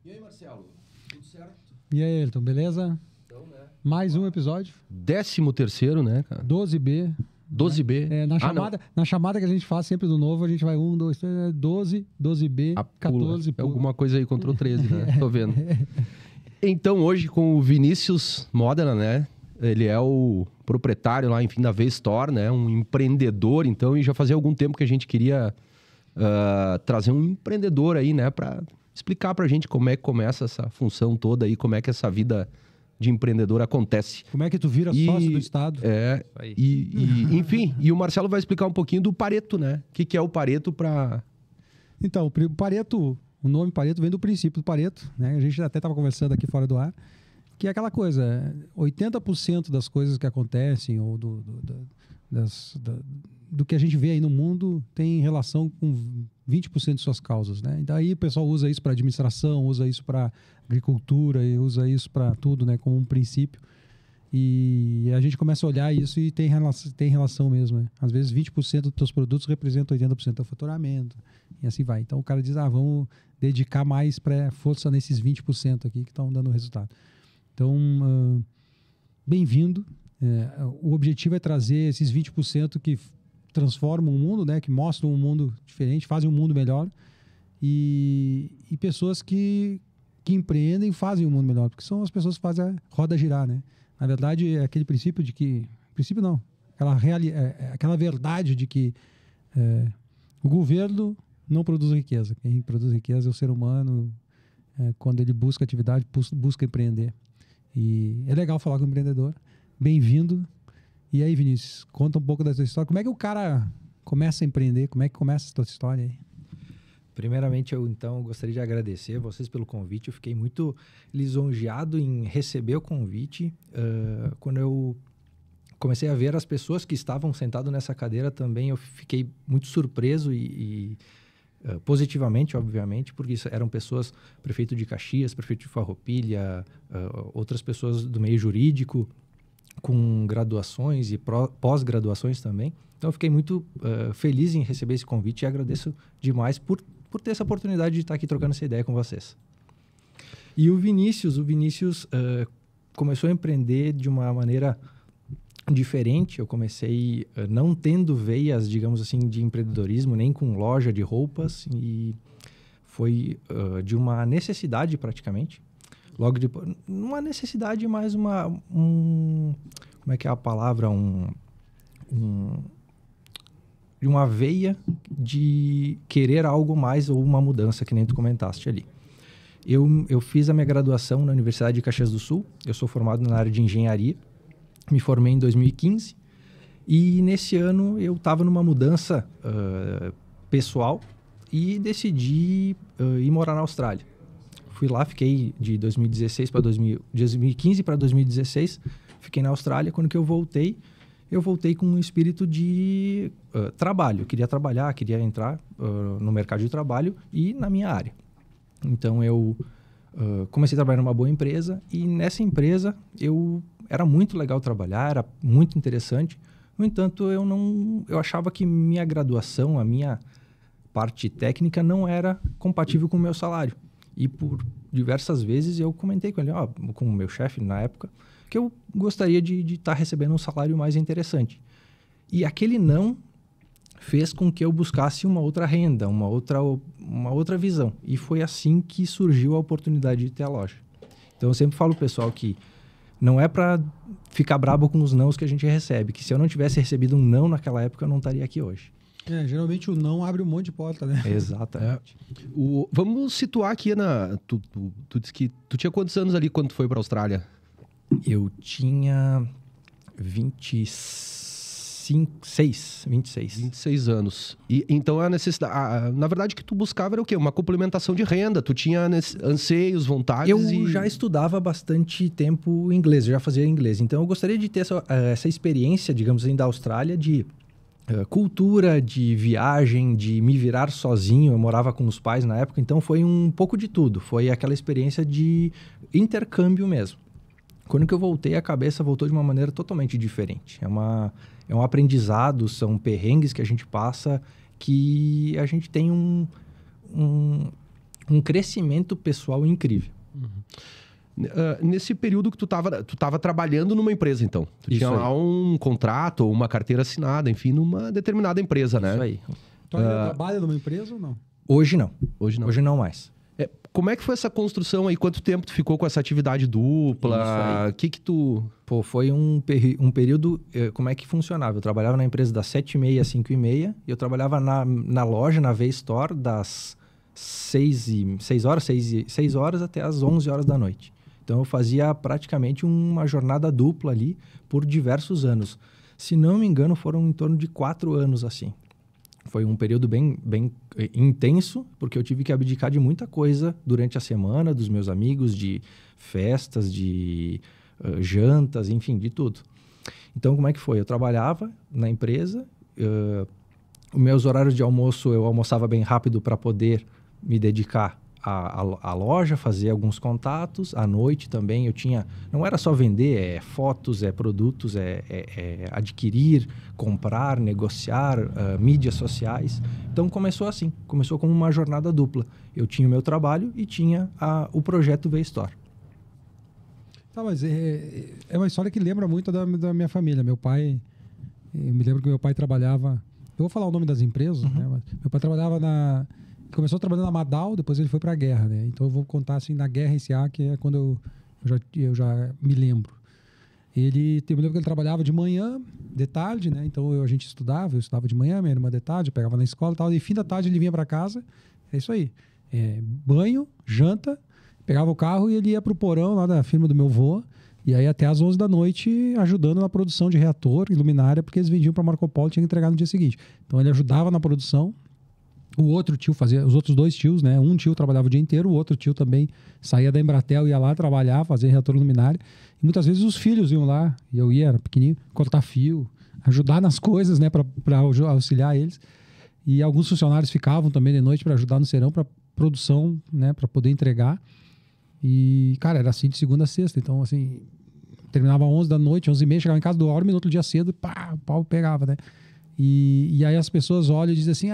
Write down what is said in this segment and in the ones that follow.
E aí, Marcelo? Tudo certo? E aí, Elton, beleza? Então, né? Mais um episódio. 13º, né, cara? 12B. 12B. É, na chamada que a gente faz sempre do novo, a gente vai 1, 2, 3, 12, 12B, 14. É alguma coisa aí contra o 13, né? Tô vendo. Então, hoje com o Vinícius Modena, né? Ele é o proprietário lá, enfim, da V-Store, né? Um empreendedor, então, e já fazia algum tempo que a gente queria trazer um empreendedor aí, né? Pra explicar pra gente como é que começa essa função toda aí, como é que essa vida de empreendedor acontece. Como é que tu vira sócio do Estado? Enfim, e o Marcelo vai explicar um pouquinho do Pareto, né? O que é o Pareto para... Então, o Pareto, o nome Pareto vem do princípio do Pareto, né? A gente até estava conversando aqui fora do ar, que é aquela coisa, 80% das coisas que acontecem, ou do que a gente vê aí no mundo, tem relação com 20% de suas causas, né? E daí o pessoal usa isso para administração, usa isso para agricultura, e usa isso para tudo, né? Como um princípio. E a gente começa a olhar isso e tem relação mesmo, né? Às vezes 20% dos teus produtos representam 80% do teu faturamento, e assim vai. Então o cara diz, vamos dedicar mais para força nesses 20% aqui que estão dando resultado. Então, bem-vindo. O objetivo é trazer esses 20% que transformam o mundo, né? Que mostram um mundo diferente, fazem um mundo melhor, e pessoas que empreendem fazem um mundo melhor, porque são as pessoas que fazem a roda girar, né? Na verdade, é aquele princípio de que... Princípio não. Aquela verdade de que o governo não produz riqueza. Quem produz riqueza é o ser humano, quando ele busca atividade, busca empreender. E é legal falar com o empreendedor. Bem-vindo. E aí, Vinícius, conta um pouco da tua história. Como é que o cara começa a empreender? Como é que começa a tua história aí? Primeiramente, eu então gostaria de agradecer vocês pelo convite. Eu fiquei muito lisonjeado em receber o convite. Quando eu comecei a ver as pessoas que estavam sentadas nessa cadeira também, eu fiquei muito surpreso e positivamente, obviamente, porque eram pessoas, prefeito de Caxias, prefeito de Farroupilha, outras pessoas do meio jurídico, com graduações e pós-graduações também. Então, eu fiquei muito feliz em receber esse convite e agradeço demais por ter essa oportunidade de estar aqui trocando essa ideia com vocês. E o Vinícius começou a empreender de uma maneira diferente. Eu comecei não tendo veias, digamos assim, de empreendedorismo, nem com loja de roupas, e foi de uma necessidade praticamente. Logo depois, uma necessidade mais como é que é a palavra? De uma veia de querer algo mais ou uma mudança, que nem tu comentaste ali. Eu fiz a minha graduação na Universidade de Caxias do Sul. Eu sou formado na área de engenharia. Me formei em 2015. E nesse ano eu estava numa mudança pessoal e decidi ir morar na Austrália. Fui lá, fiquei de 2015 para 2016, fiquei na Austrália. Quando que eu voltei com um espírito de trabalho. Eu queria trabalhar, queria entrar no mercado de trabalho e na minha área. Então, eu comecei a trabalhar numa boa empresa, e nessa empresa era muito legal trabalhar, era muito interessante. No entanto, eu achava que minha graduação, a minha parte técnica, não era compatível com o meu salário. E por diversas vezes eu comentei com ele, com o meu chefe na época, que eu gostaria de estar recebendo um salário mais interessante. E aquele não fez com que eu buscasse uma outra renda, uma outra visão. E foi assim que surgiu a oportunidade de ter a loja. Então eu sempre falo pro pessoal que não é para ficar brabo com os nãos que a gente recebe, que se eu não tivesse recebido um não naquela época, eu não estaria aqui hoje. Geralmente o não abre um monte de porta, né? Exatamente. Vamos situar aqui Tu disse que tu tinha quantos anos ali quando tu foi para a Austrália? Eu tinha 26 anos. E então a necessidade... na verdade, o que tu buscava era o quê? Uma complementação de renda. Tu tinha anseios, vontades já estudava bastante tempo inglês, eu já fazia inglês. Então eu gostaria de ter essa experiência, digamos assim, da Austrália, de cultura, de viagem, de me virar sozinho. Eu morava com os pais na época, então foi um pouco de tudo. Foi aquela experiência de intercâmbio mesmo. Quando que eu voltei, a cabeça voltou de uma maneira totalmente diferente. É um aprendizado, são perrengues que a gente passa, que a gente tem um um crescimento pessoal incrível. Nesse período que tu tava trabalhando numa empresa, então. Tu Isso tinha aí. lá um contrato ou uma carteira assinada, enfim, numa determinada empresa, né? Isso aí. Tu ainda trabalha numa empresa ou não? Hoje não. Hoje não. Hoje não mais. Como é que foi essa construção aí? Quanto tempo tu ficou com essa atividade Isso dupla? aí. O que tu... Pô, foi um período... Como é que funcionava? Eu trabalhava na empresa das 7h30 às 5h30 e eu trabalhava na loja, na V-Store, das 6 horas até as 11 horas da noite. Então, eu fazia praticamente uma jornada dupla ali por diversos anos. Se não me engano, foram em torno de 4 anos assim. Foi um período bem intenso, porque eu tive que abdicar de muita coisa durante a semana, dos meus amigos, de festas, de jantas, enfim, de tudo. Então, como é que foi? Eu trabalhava na empresa, os meus horários de almoço, eu almoçava bem rápido para poder me dedicar à loja, fazer alguns contatos. À noite também eu tinha... Não era só vender, fotos, produtos, adquirir, comprar, negociar, mídias sociais. Então começou assim, começou como uma jornada dupla. Eu tinha o meu trabalho e tinha o projeto V-Store. Tá, mas é uma história que lembra muito da minha família. Meu pai... Eu me lembro que meu pai trabalhava... Eu vou falar o nome das empresas, né? Mas meu pai trabalhava começou trabalhando na Madal, depois ele foi para a guerra, né? Então eu vou contar assim, na Guerra SA, que é quando eu já me lembro. Eu me lembro que ele trabalhava de manhã, de tarde, né? Então eu estudava de manhã, minha irmã de tarde, eu pegava na escola e tal, e fim da tarde ele vinha para casa, é isso aí. Banho, janta, pegava o carro e ele ia pro porão lá da firma do meu avô, e aí até às 11 da noite ajudando na produção de reator e luminária, porque eles vendiam para Marco Polo e tinha que entregar no dia seguinte. Então ele ajudava na produção. O outro tio fazia, os outros 2 tios, né? Um tio trabalhava o dia inteiro, o outro tio também saía da Embratel, ia lá trabalhar, fazer reator luminário. E muitas vezes os filhos iam lá, e eu era pequenininho, cortar fio, ajudar nas coisas, né? Para auxiliar eles. E alguns funcionários ficavam também de noite para ajudar no serão, para produção, né? Para poder entregar. E, cara, era assim de segunda a sexta. Então, assim, terminava às 11 da noite, 11h30, chegava em casa 2 horas, no outro dia cedo, pá, o pau pegava, né? E aí as pessoas olham e dizem assim,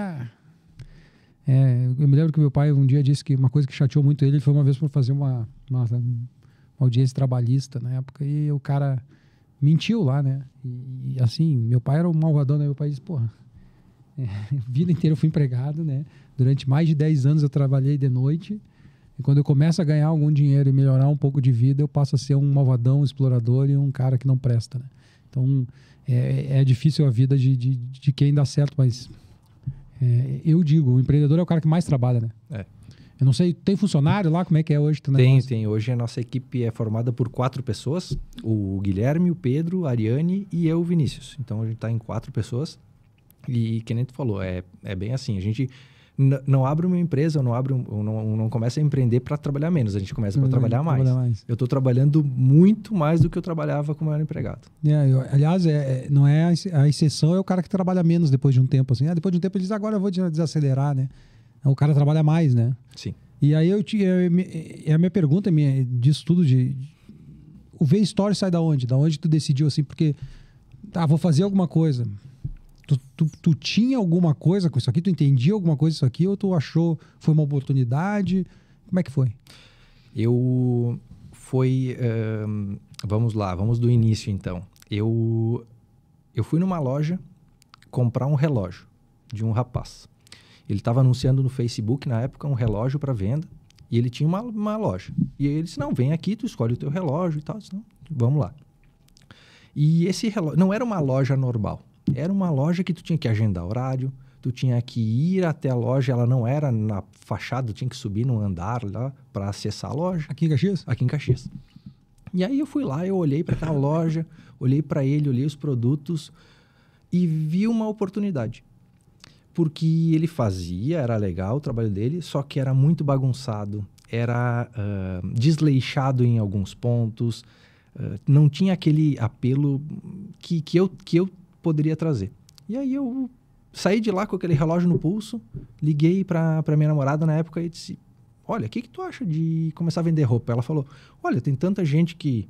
eu me lembro que meu pai um dia disse que uma coisa que chateou muito ele foi uma vez para fazer uma audiência trabalhista na época, e o cara mentiu lá, né? E assim, meu pai era um malvadão, né? Meu pai disse, porra, a vida inteira eu fui empregado, né? Durante mais de 10 anos eu trabalhei de noite, e quando eu começo a ganhar algum dinheiro e melhorar um pouco de vida, eu passo a ser um malvadão, um explorador e um cara que não presta, né? Então, é difícil a vida de quem dá certo, mas... eu digo, o empreendedor é o cara que mais trabalha, né? Eu não sei, tem funcionário lá? Como é que é hoje? Tem. Hoje a nossa equipe é formada por 4 pessoas. O Guilherme, o Pedro, a Ariane e eu, o Vinícius. Então a gente está em 4 pessoas. E que nem tu falou, é bem assim. A gente não abre uma empresa, não começa a empreender para trabalhar menos. A gente começa para trabalhar mais. Eu estou trabalhando muito mais do que eu trabalhava como era empregado. Aliás, não é a exceção, é o cara que trabalha menos depois de um tempo. Assim. Depois de um tempo ele diz, agora eu vou desacelerar, né? O cara trabalha mais, né? Sim. E aí a minha pergunta disso tudo o V-Store sai da onde? Da onde tu decidiu assim? Porque, vou fazer alguma coisa. Tu tinha alguma coisa com isso aqui? Tu entendia alguma coisa com isso aqui? Ou tu achou foi uma oportunidade? Como é que foi? Vamos lá, vamos do início então. Eu fui numa loja comprar um relógio de um rapaz. Ele estava anunciando no Facebook, na época, um relógio para venda. E ele tinha uma loja. E ele disse, não, vem aqui, tu escolhe o teu relógio e tal. Disse, não, vamos lá. E esse relógio não era uma loja normal. Era uma loja que tu tinha que agendar horário, tu tinha que ir até a loja, ela não era na fachada, tu tinha que subir num andar lá para acessar a loja. Aqui em Caxias? Aqui em Caxias. E aí eu fui lá, eu olhei para aquela loja, olhei para ele, olhei os produtos e vi uma oportunidade. Porque ele era legal o trabalho dele, só que era muito bagunçado, era desleixado em alguns pontos, não tinha aquele apelo que eu poderia trazer. E aí eu saí de lá com aquele relógio no pulso, liguei para minha namorada na época e disse, olha, o que tu acha de começar a vender roupa? Ela falou, olha, tem tanta gente que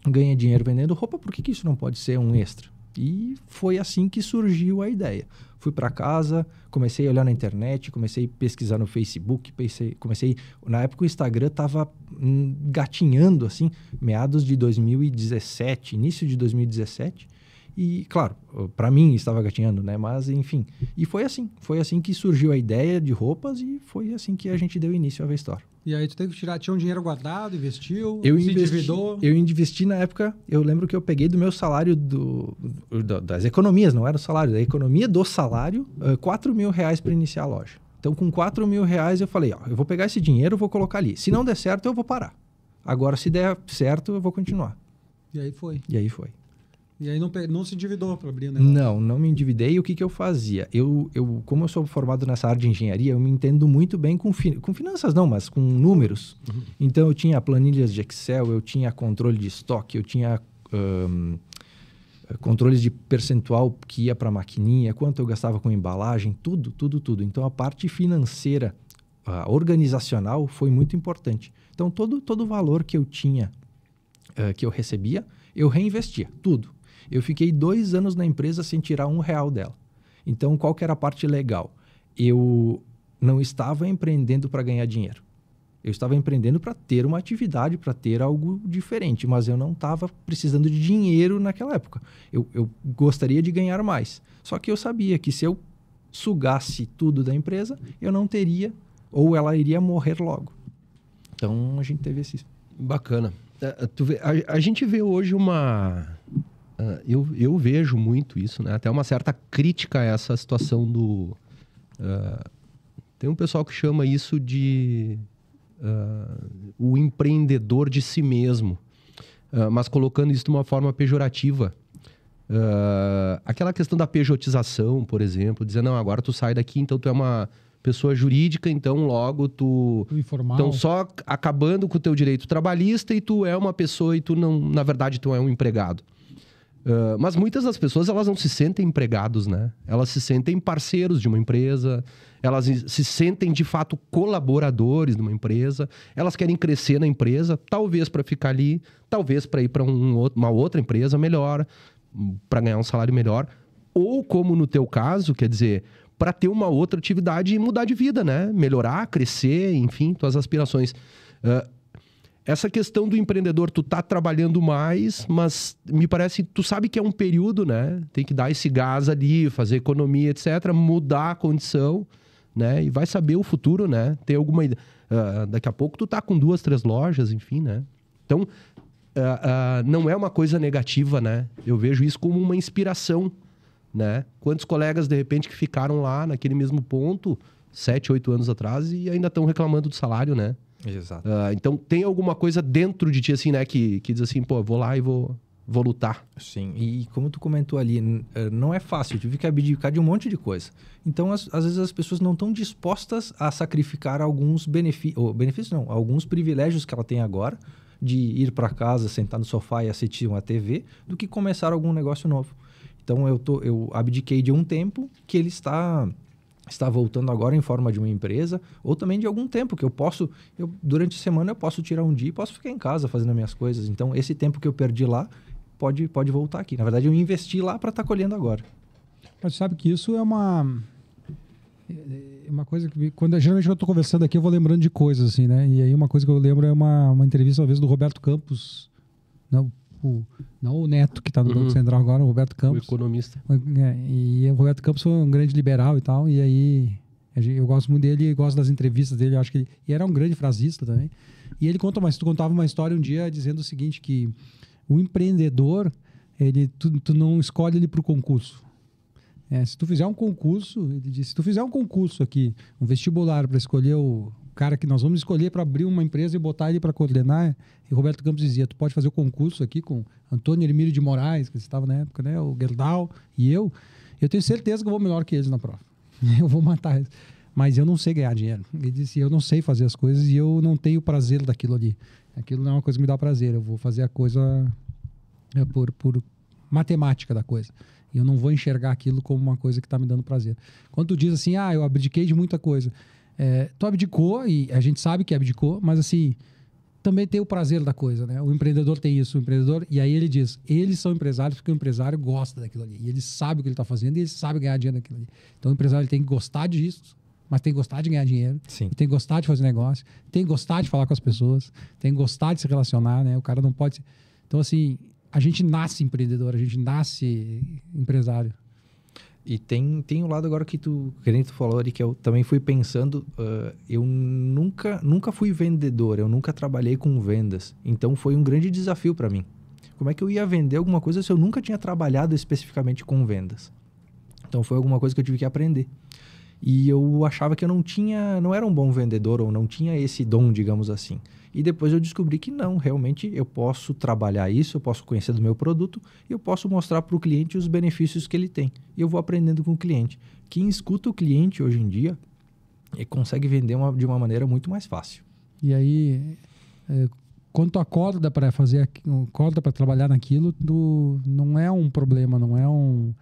ganha dinheiro vendendo roupa, por que isso não pode ser um extra? E foi assim que surgiu a ideia. Fui para casa, comecei a olhar na internet, comecei a pesquisar no Facebook, na época o Instagram estava gatinhando, assim, meados de 2017, início de 2017. E, claro, para mim estava gatinhando, né? Mas, enfim. E foi assim que surgiu a ideia de roupas e foi assim que a gente deu início à V-Store. E aí tu teve que tirar, tinha um dinheiro guardado, investiu, Eu se investi, endividou. eu investi na época, eu lembro que eu peguei do meu salário das economias, não era o salário, da economia do salário, R$4.000 para iniciar a loja. Então, com R$4.000 eu falei, ó, eu vou pegar esse dinheiro, vou colocar ali. Se não der certo, eu vou parar. Agora, se der certo, eu vou continuar. E aí foi. E aí foi. E aí não se endividou para abrir o negócio? negócio? Não me endividei. E o que eu fazia? Como eu sou formado nessa área de engenharia, eu me entendo muito bem com finanças não, mas com números. Uhum. Então, eu tinha planilhas de Excel, eu tinha controle de estoque, eu tinha controles de percentual que ia para a maquininha, quanto eu gastava com embalagem, tudo. Então, a parte financeira, organizacional, foi muito importante. Então, todo o valor que eu tinha, que eu recebia, eu reinvestia, tudo. Eu fiquei 2 anos na empresa sem tirar R$1 dela. Então, qual que era a parte legal? Eu não estava empreendendo para ganhar dinheiro. Eu estava empreendendo para ter uma atividade, para ter algo diferente, mas eu não estava precisando de dinheiro naquela época. Eu gostaria de ganhar mais. Só que eu sabia que se eu sugasse tudo da empresa, eu não teria, ou ela iria morrer logo. Então, a gente teve esse... Bacana. A gente vê hoje eu vejo muito isso, né? Até uma certa crítica a essa situação do... tem um pessoal que chama isso de o empreendedor de si mesmo, mas colocando isso de uma forma pejorativa. Aquela questão da pejotização, por exemplo, dizer, não, agora tu sai daqui, então tu é uma pessoa jurídica, então logo tu... Informal. Então só acabando com o teu direito trabalhista e tu é uma pessoa e tu não... Na verdade, tu é um empregado. Mas muitas das pessoas, elas não se sentem empregados, né? Elas se sentem parceiros de uma empresa, elas se sentem, de fato, colaboradores de uma empresa, elas querem crescer na empresa, talvez para ficar ali, talvez para ir para uma outra empresa melhor, para ganhar um salário melhor, ou como no teu caso, quer dizer... para ter uma outra atividade e mudar de vida, né? Melhorar, crescer, enfim, tuas aspirações. Essa questão do empreendedor, tu tá trabalhando mais, mas me parece, tu sabe que é um período, né? Tem que dar esse gás ali, fazer economia, etc., mudar a condição, né? E vai saber o futuro, né? Tem alguma... daqui a pouco tu tá com 2, 3 lojas, enfim, né? Então, não é uma coisa negativa, né? Eu vejo isso como uma inspiração, né? Quantos colegas, de repente, que ficaram lá naquele mesmo ponto 7, 8 anos atrás e ainda estão reclamando do salário, né? Exato. Então, tem alguma coisa dentro de ti, assim, né? Que diz assim, pô, vou lá e vou lutar. Sim, e como tu comentou ali, não é fácil, eu tive que abdicar de um monte de coisa. Então, às vezes as pessoas não estão dispostas a sacrificar alguns benefícios, não, alguns privilégios que ela tem agora, de ir para casa, sentar no sofá e assistir uma TV, do que começar algum negócio novo. Então, eu abdiquei de um tempo que ele está voltando agora em forma de uma empresa, ou também de algum tempo que durante a semana eu posso tirar um dia e posso ficar em casa fazendo as minhas coisas. Então, esse tempo que eu perdi lá pode voltar aqui. Na verdade, eu investi lá para estar colhendo agora. Mas sabe que isso é uma coisa que, geralmente eu estou conversando aqui, eu vou lembrando de coisas, assim, né? E aí uma coisa que eu lembro é uma entrevista, uma vez, do Roberto Campos, não o Neto, que está no Banco Central agora, o Roberto Campos. O economista. E o Roberto Campos foi um grande liberal e tal, e aí eu gosto muito dele, gosto das entrevistas dele, eu acho que e era um grande frasista também. E ele contava uma história um dia dizendo o seguinte, que o empreendedor, tu não escolhe ele para o concurso. Se tu fizer um concurso, ele disse, se tu fizer um concurso aqui, um vestibular para escolher o cara que nós vamos escolher para abrir uma empresa e botar ele para coordenar, e o Roberto Campos dizia, tu pode fazer o concurso aqui com Antônio Hermílio de Moraes, que estava na época, né, o Gerdau e eu tenho certeza que eu vou melhor que eles na prova. Eu vou matar eles. Mas eu não sei ganhar dinheiro. Ele disse, eu não sei fazer as coisas e eu não tenho prazer daquilo ali. Aquilo não é uma coisa que me dá prazer, eu vou fazer a coisa por matemática da coisa. E eu não vou enxergar aquilo como uma coisa que está me dando prazer. Quando tu diz assim, eu abdiquei de muita coisa. Tu abdicou, e a gente sabe que abdicou, mas assim, também tem o prazer da coisa, né? O empreendedor tem isso, o empreendedor... E aí ele diz, eles são empresários porque o empresário gosta daquilo ali. E ele sabe o que ele está fazendo e ele sabe ganhar dinheiro daquilo ali. Então o empresário ele tem que gostar disso, mas tem que gostar de ganhar dinheiro. Sim. Tem que gostar de fazer negócio. Tem que gostar de falar com as pessoas. Tem que gostar de se relacionar, né? O cara não pode... Então, assim, a gente nasce empreendedor, a gente nasce empresário. E tem um lado agora que tu falou ali, que eu também fui pensando, eu nunca fui vendedor, eu nunca trabalhei com vendas. Então foi um grande desafio para mim. Como é que eu ia vender alguma coisa se eu nunca tinha trabalhado especificamente com vendas? Então foi alguma coisa que eu tive que aprender. E eu achava que eu não era um bom vendedor, ou não tinha esse dom, digamos assim. E depois eu descobri que não, realmente eu posso trabalhar isso, eu posso conhecer do meu produto e eu posso mostrar para o cliente os benefícios que ele tem. E eu vou aprendendo com o cliente. Quem escuta o cliente hoje em dia consegue vender de uma maneira muito mais fácil. E aí, quando tu acorda para trabalhar naquilo, não é um problema, não é um...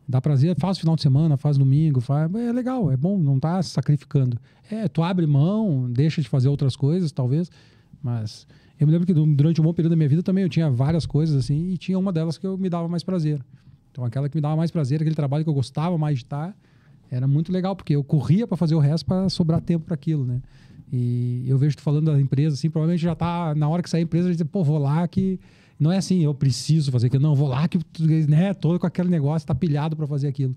Dá prazer, faz final de semana, faz domingo, é legal, é bom, não tá se sacrificando. Tu abre mão, deixa de fazer outras coisas, talvez, mas eu me lembro que durante um bom período da minha vida também eu tinha várias coisas assim, e tinha uma delas que me dava mais prazer. Então aquela que me dava mais prazer, aquele trabalho que eu gostava mais de estar, era muito legal, porque eu corria para fazer o resto para sobrar tempo para aquilo, né? E eu vejo tu falando da empresa, assim, provavelmente já tá, na hora que sair a empresa, a gente diz, pô, vou lá que... Não é assim, eu preciso fazer aquilo. Não, vou lá que, né, todo com aquele negócio, tá pilhado para fazer aquilo.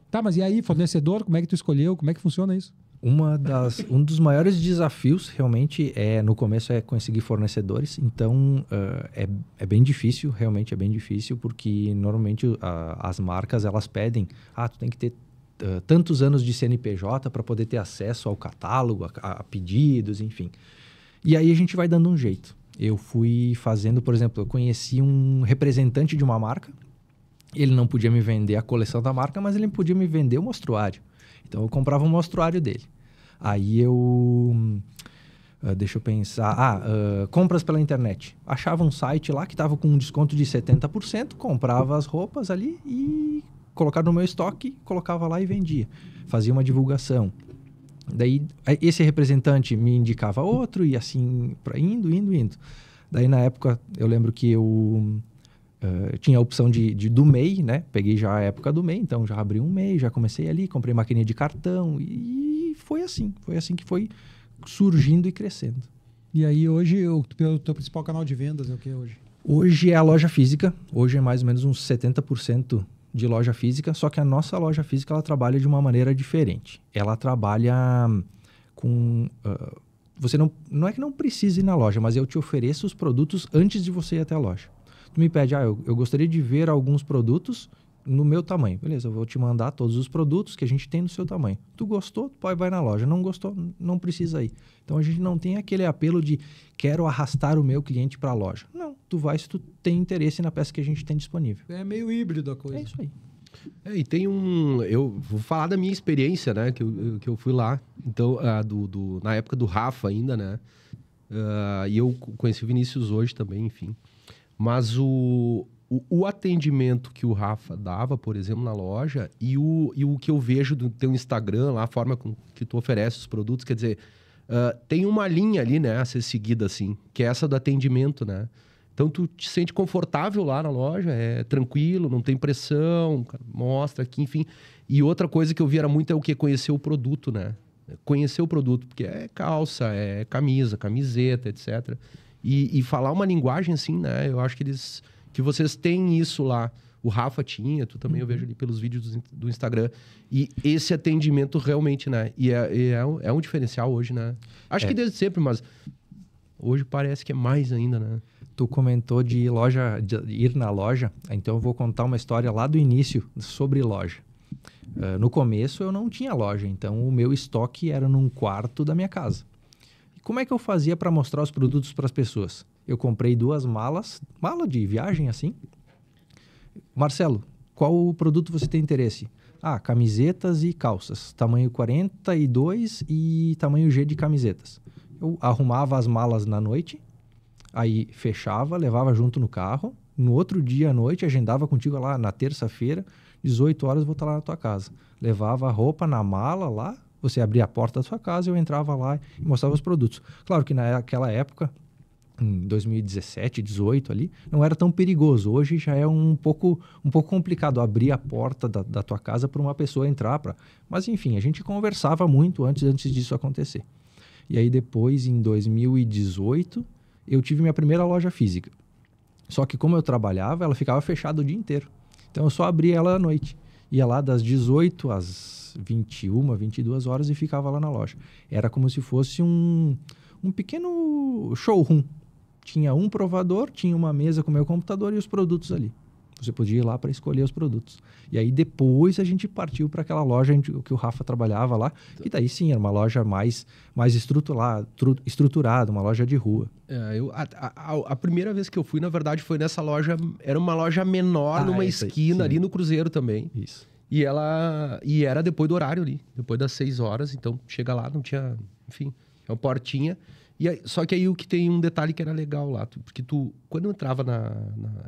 Tá, mas e aí, fornecedor, como é que tu escolheu? Como é que funciona isso? Um dos maiores desafios, realmente, no começo é conseguir fornecedores. Então, é bem difícil, realmente é bem difícil, porque normalmente as marcas, elas pedem, tu tem que ter tantos anos de CNPJ para poder ter acesso ao catálogo, a pedidos, enfim. E aí a gente vai dando um jeito. Eu fui fazendo, por exemplo, eu conheci um representante de uma marca. Ele não podia me vender a coleção da marca, mas ele podia me vender o mostruário. Então, eu comprava o mostruário dele. Aí eu... deixa eu pensar. Compras pela internet. Achava um site lá que estava com um desconto de 70%, comprava as roupas ali e colocava no meu estoque, colocava lá e vendia. Fazia uma divulgação. Daí, esse representante me indicava outro e assim, indo. Daí, na época, eu lembro que eu tinha a opção do MEI, né? Peguei já a época do MEI, então já abri um MEI, já comecei ali, comprei maquininha de cartão e foi assim que foi surgindo e crescendo. E aí, hoje, o teu principal canal de vendas é o que hoje? Hoje é a loja física, hoje é mais ou menos uns 70% de loja física, só que a nossa loja física ela trabalha de uma maneira diferente. Ela trabalha com... você não é que não precise ir na loja, mas eu te ofereço os produtos antes de você ir até a loja. Tu me pede, eu gostaria de ver alguns produtos no meu tamanho. Beleza, eu vou te mandar todos os produtos que a gente tem no seu tamanho. Tu gostou, vai na loja. Não gostou, não precisa ir. Então, a gente não tem aquele apelo de quero arrastar o meu cliente para a loja. Não, tu vai se tu tem interesse na peça que a gente tem disponível. É meio híbrido a coisa. É isso aí. E tem eu vou falar da minha experiência, né, que eu fui lá, então, na época do Rafa ainda, né, e eu conheci o Vinícius hoje também, enfim, mas o atendimento que o Rafa dava, por exemplo, na loja, e o que eu vejo do teu Instagram, lá, a forma com que tu oferece os produtos, quer dizer, tem uma linha ali, né, a ser seguida, assim, que é essa do atendimento, né? Então, tu te sente confortável lá na loja, é tranquilo, não tem pressão, mostra aqui, enfim. E outra coisa que eu vi era muito é o que? Conhecer o produto, né? Conhecer o produto, porque é calça, é camisa, camiseta, etc. E falar uma linguagem assim, né? Eu acho que vocês têm isso lá. O Rafa tinha, tu também eu vejo ali pelos vídeos do Instagram. E esse atendimento realmente, né? E é um diferencial hoje, né? Acho que desde sempre, mas hoje parece que é mais ainda, né? Tu comentou de ir na loja, então eu vou contar uma história lá do início sobre loja. No começo eu não tinha loja, então o meu estoque era num quarto da minha casa. E como é que eu fazia para mostrar os produtos para as pessoas? Eu comprei 2 mala de viagem assim. Marcelo, qual produto você tem interesse? Camisetas e calças, tamanho 42 e tamanho G de camisetas. Eu arrumava as malas na noite, aí fechava, levava junto no carro. No outro dia à noite, agendava contigo lá na terça-feira, 18 horas, vou estar lá na tua casa. Levava a roupa na mala lá, você abria a porta da sua casa, eu entrava lá e mostrava os produtos. Claro que naquela época, em 2017, 18 ali, não era tão perigoso. Hoje já é um pouco complicado abrir a porta da tua casa para uma pessoa entrar. Mas, enfim, a gente conversava muito antes disso acontecer. E aí, depois, em 2018, eu tive minha primeira loja física. Só que, como eu trabalhava, ela ficava fechada o dia inteiro. Então, eu só abria ela à noite. Ia lá das 18 às 21, 22 horas e ficava lá na loja. Era como se fosse um pequeno showroom. Tinha um provador, tinha uma mesa com o meu computador e os produtos ali. Você podia ir lá para escolher os produtos. E aí depois a gente partiu para aquela loja que o Rafa trabalhava lá. E daí sim, era uma loja mais estruturada, uma loja de rua. A primeira vez que eu fui, na verdade, foi nessa loja. Era uma loja menor, numa esquina, ali no Cruzeiro também. Isso. E era depois do horário ali, depois das 6 horas. Então, chega lá, não tinha... Enfim, é uma portinha. Só que aí o que tem um detalhe que era legal lá, porque quando eu entrava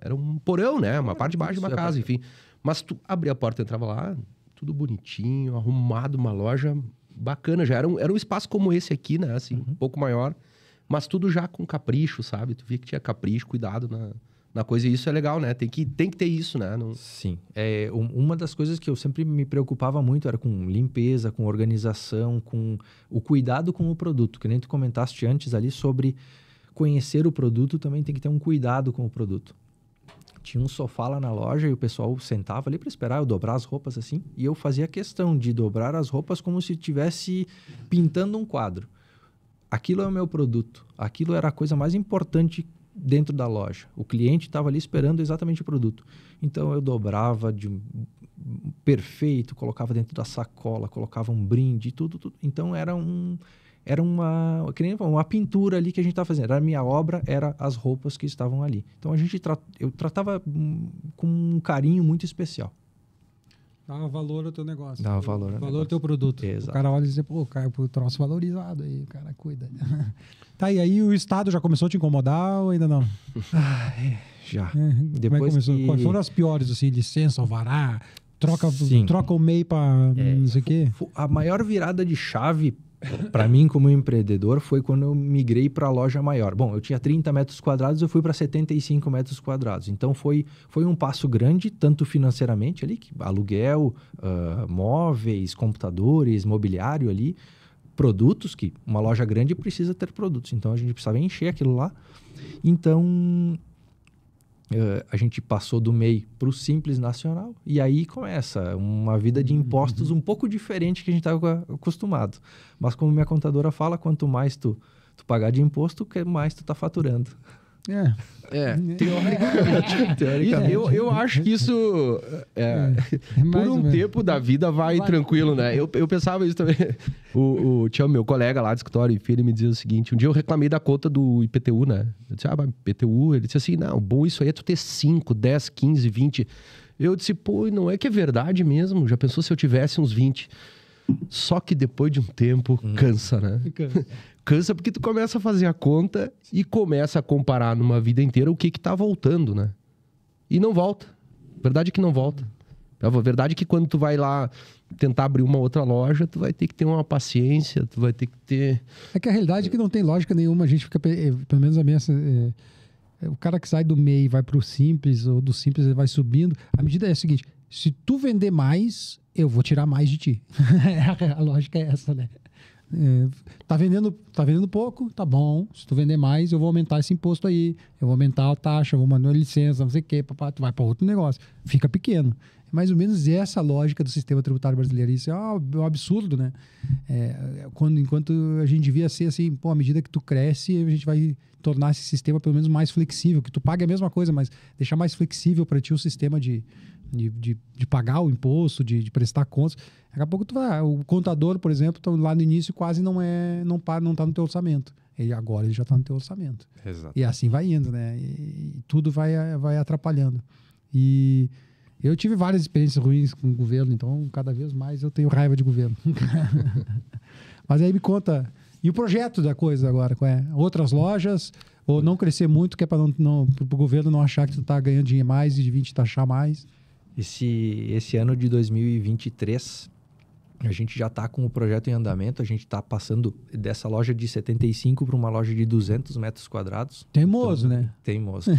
era um porão, né? Uma parte de baixo de uma casa, enfim. Mas tu abria a porta e entrava lá, tudo bonitinho, arrumado, uma loja bacana. Já era um espaço como esse aqui, né? Assim, um pouco maior, mas tudo já com capricho, sabe? Tu via que tinha capricho, cuidado na coisa. E isso é legal, né? Tem que ter isso, né? Sim. Uma das coisas que eu sempre me preocupava muito era com limpeza, com organização, com o cuidado com o produto. Que nem tu comentaste antes ali sobre conhecer o produto, também tem que ter um cuidado com o produto. Tinha um sofá lá na loja e o pessoal sentava ali para esperar eu dobrar as roupas assim. E eu fazia questão de dobrar as roupas como se estivesse pintando um quadro. Aquilo é o meu produto. Aquilo era a coisa mais importante dentro da loja. O cliente estava ali esperando exatamente o produto. Então, eu dobrava perfeito, colocava dentro da sacola, colocava um brinde, tudo. Então, era uma pintura ali que a gente estava fazendo. Era a minha obra, era as roupas que estavam ali. Então, eu tratava com um carinho muito especial. Dava valor ao teu negócio. Dava valor ao teu produto. Exato. O cara olha e diz, pô, cara, o troço valorizado aí, o cara cuida. Tá, e aí o Estado já começou a te incomodar ou ainda não? Já. Depois começou? Quais foram as piores, assim, licença, alvará, troca o MEI para não sei o quê? A maior virada de chave para mim como empreendedor foi quando eu migrei para a loja maior. Bom, eu tinha 30 metros quadrados, eu fui para 75 metros quadrados. Então foi um passo grande, tanto financeiramente ali, aluguel, móveis, computadores, mobiliário ali, produtos, que uma loja grande precisa ter produtos. Então a gente precisava encher aquilo lá. Então a gente passou do MEI para o Simples Nacional e aí começa uma vida de impostos um pouco diferente que a gente estava acostumado. Mas como minha contadora fala, quanto mais tu pagar de imposto, mais tu está faturando. Teoricamente. Eu acho que isso por um tempo da vida vai tranquilo, né? Eu pensava isso também. Tinha o meu colega lá do escritório, ele me dizia o seguinte: um dia eu reclamei da conta do IPTU, né? Eu disse, IPTU. Ele disse assim, não, bom isso aí é tu ter 5, 10, 15, 20. Eu disse, pô, não é que é verdade mesmo? Já pensou se eu tivesse uns 20? Só que depois de um tempo, cansa, né? Cansa porque tu começa a fazer a conta e começa a comparar numa vida inteira o que tá voltando, né? E não volta. Verdade é que não volta. A verdade é que quando tu vai lá tentar abrir uma outra loja, tu vai ter que ter uma paciência, tu vai ter que ter... É que a realidade é que não tem lógica nenhuma. A gente fica, pelo menos a minha... o cara que sai do MEI e vai pro Simples, ou do Simples ele vai subindo. A medida é a seguinte, se tu vender mais, eu vou tirar mais de ti. A lógica é essa, né? Tá vendendo pouco, tá bom. Se tu vender mais, eu vou aumentar esse imposto aí. Eu vou aumentar a taxa, eu vou mandar uma licença, não sei o quê. Tu vai para outro negócio. Fica pequeno. É mais ou menos essa a lógica do sistema tributário brasileiro. Isso é um absurdo, né? Enquanto a gente devia ser assim, pô, à medida que tu cresce, a gente vai tornar esse sistema pelo menos mais flexível. Que tu paga a mesma coisa, mas deixar mais flexível para ti o sistema de pagar o imposto, de prestar contas. Daqui a pouco o contador, por exemplo, lá no início quase não está no teu orçamento. Agora ele já está no teu orçamento. Exato. E assim vai indo, né? E tudo vai atrapalhando. E eu tive várias experiências ruins com o governo, então cada vez mais eu tenho raiva de governo. Mas aí me conta, e o projeto da coisa agora? Qual é? Outras lojas? Ou não crescer muito, que é para o governo não achar que tu está ganhando dinheiro mais e de 20 taxar mais? Esse ano de 2023, A gente já está com o projeto em andamento, a gente está passando dessa loja de 75 para uma loja de 200 metros quadrados. Teimoso, Então, né? Teimoso.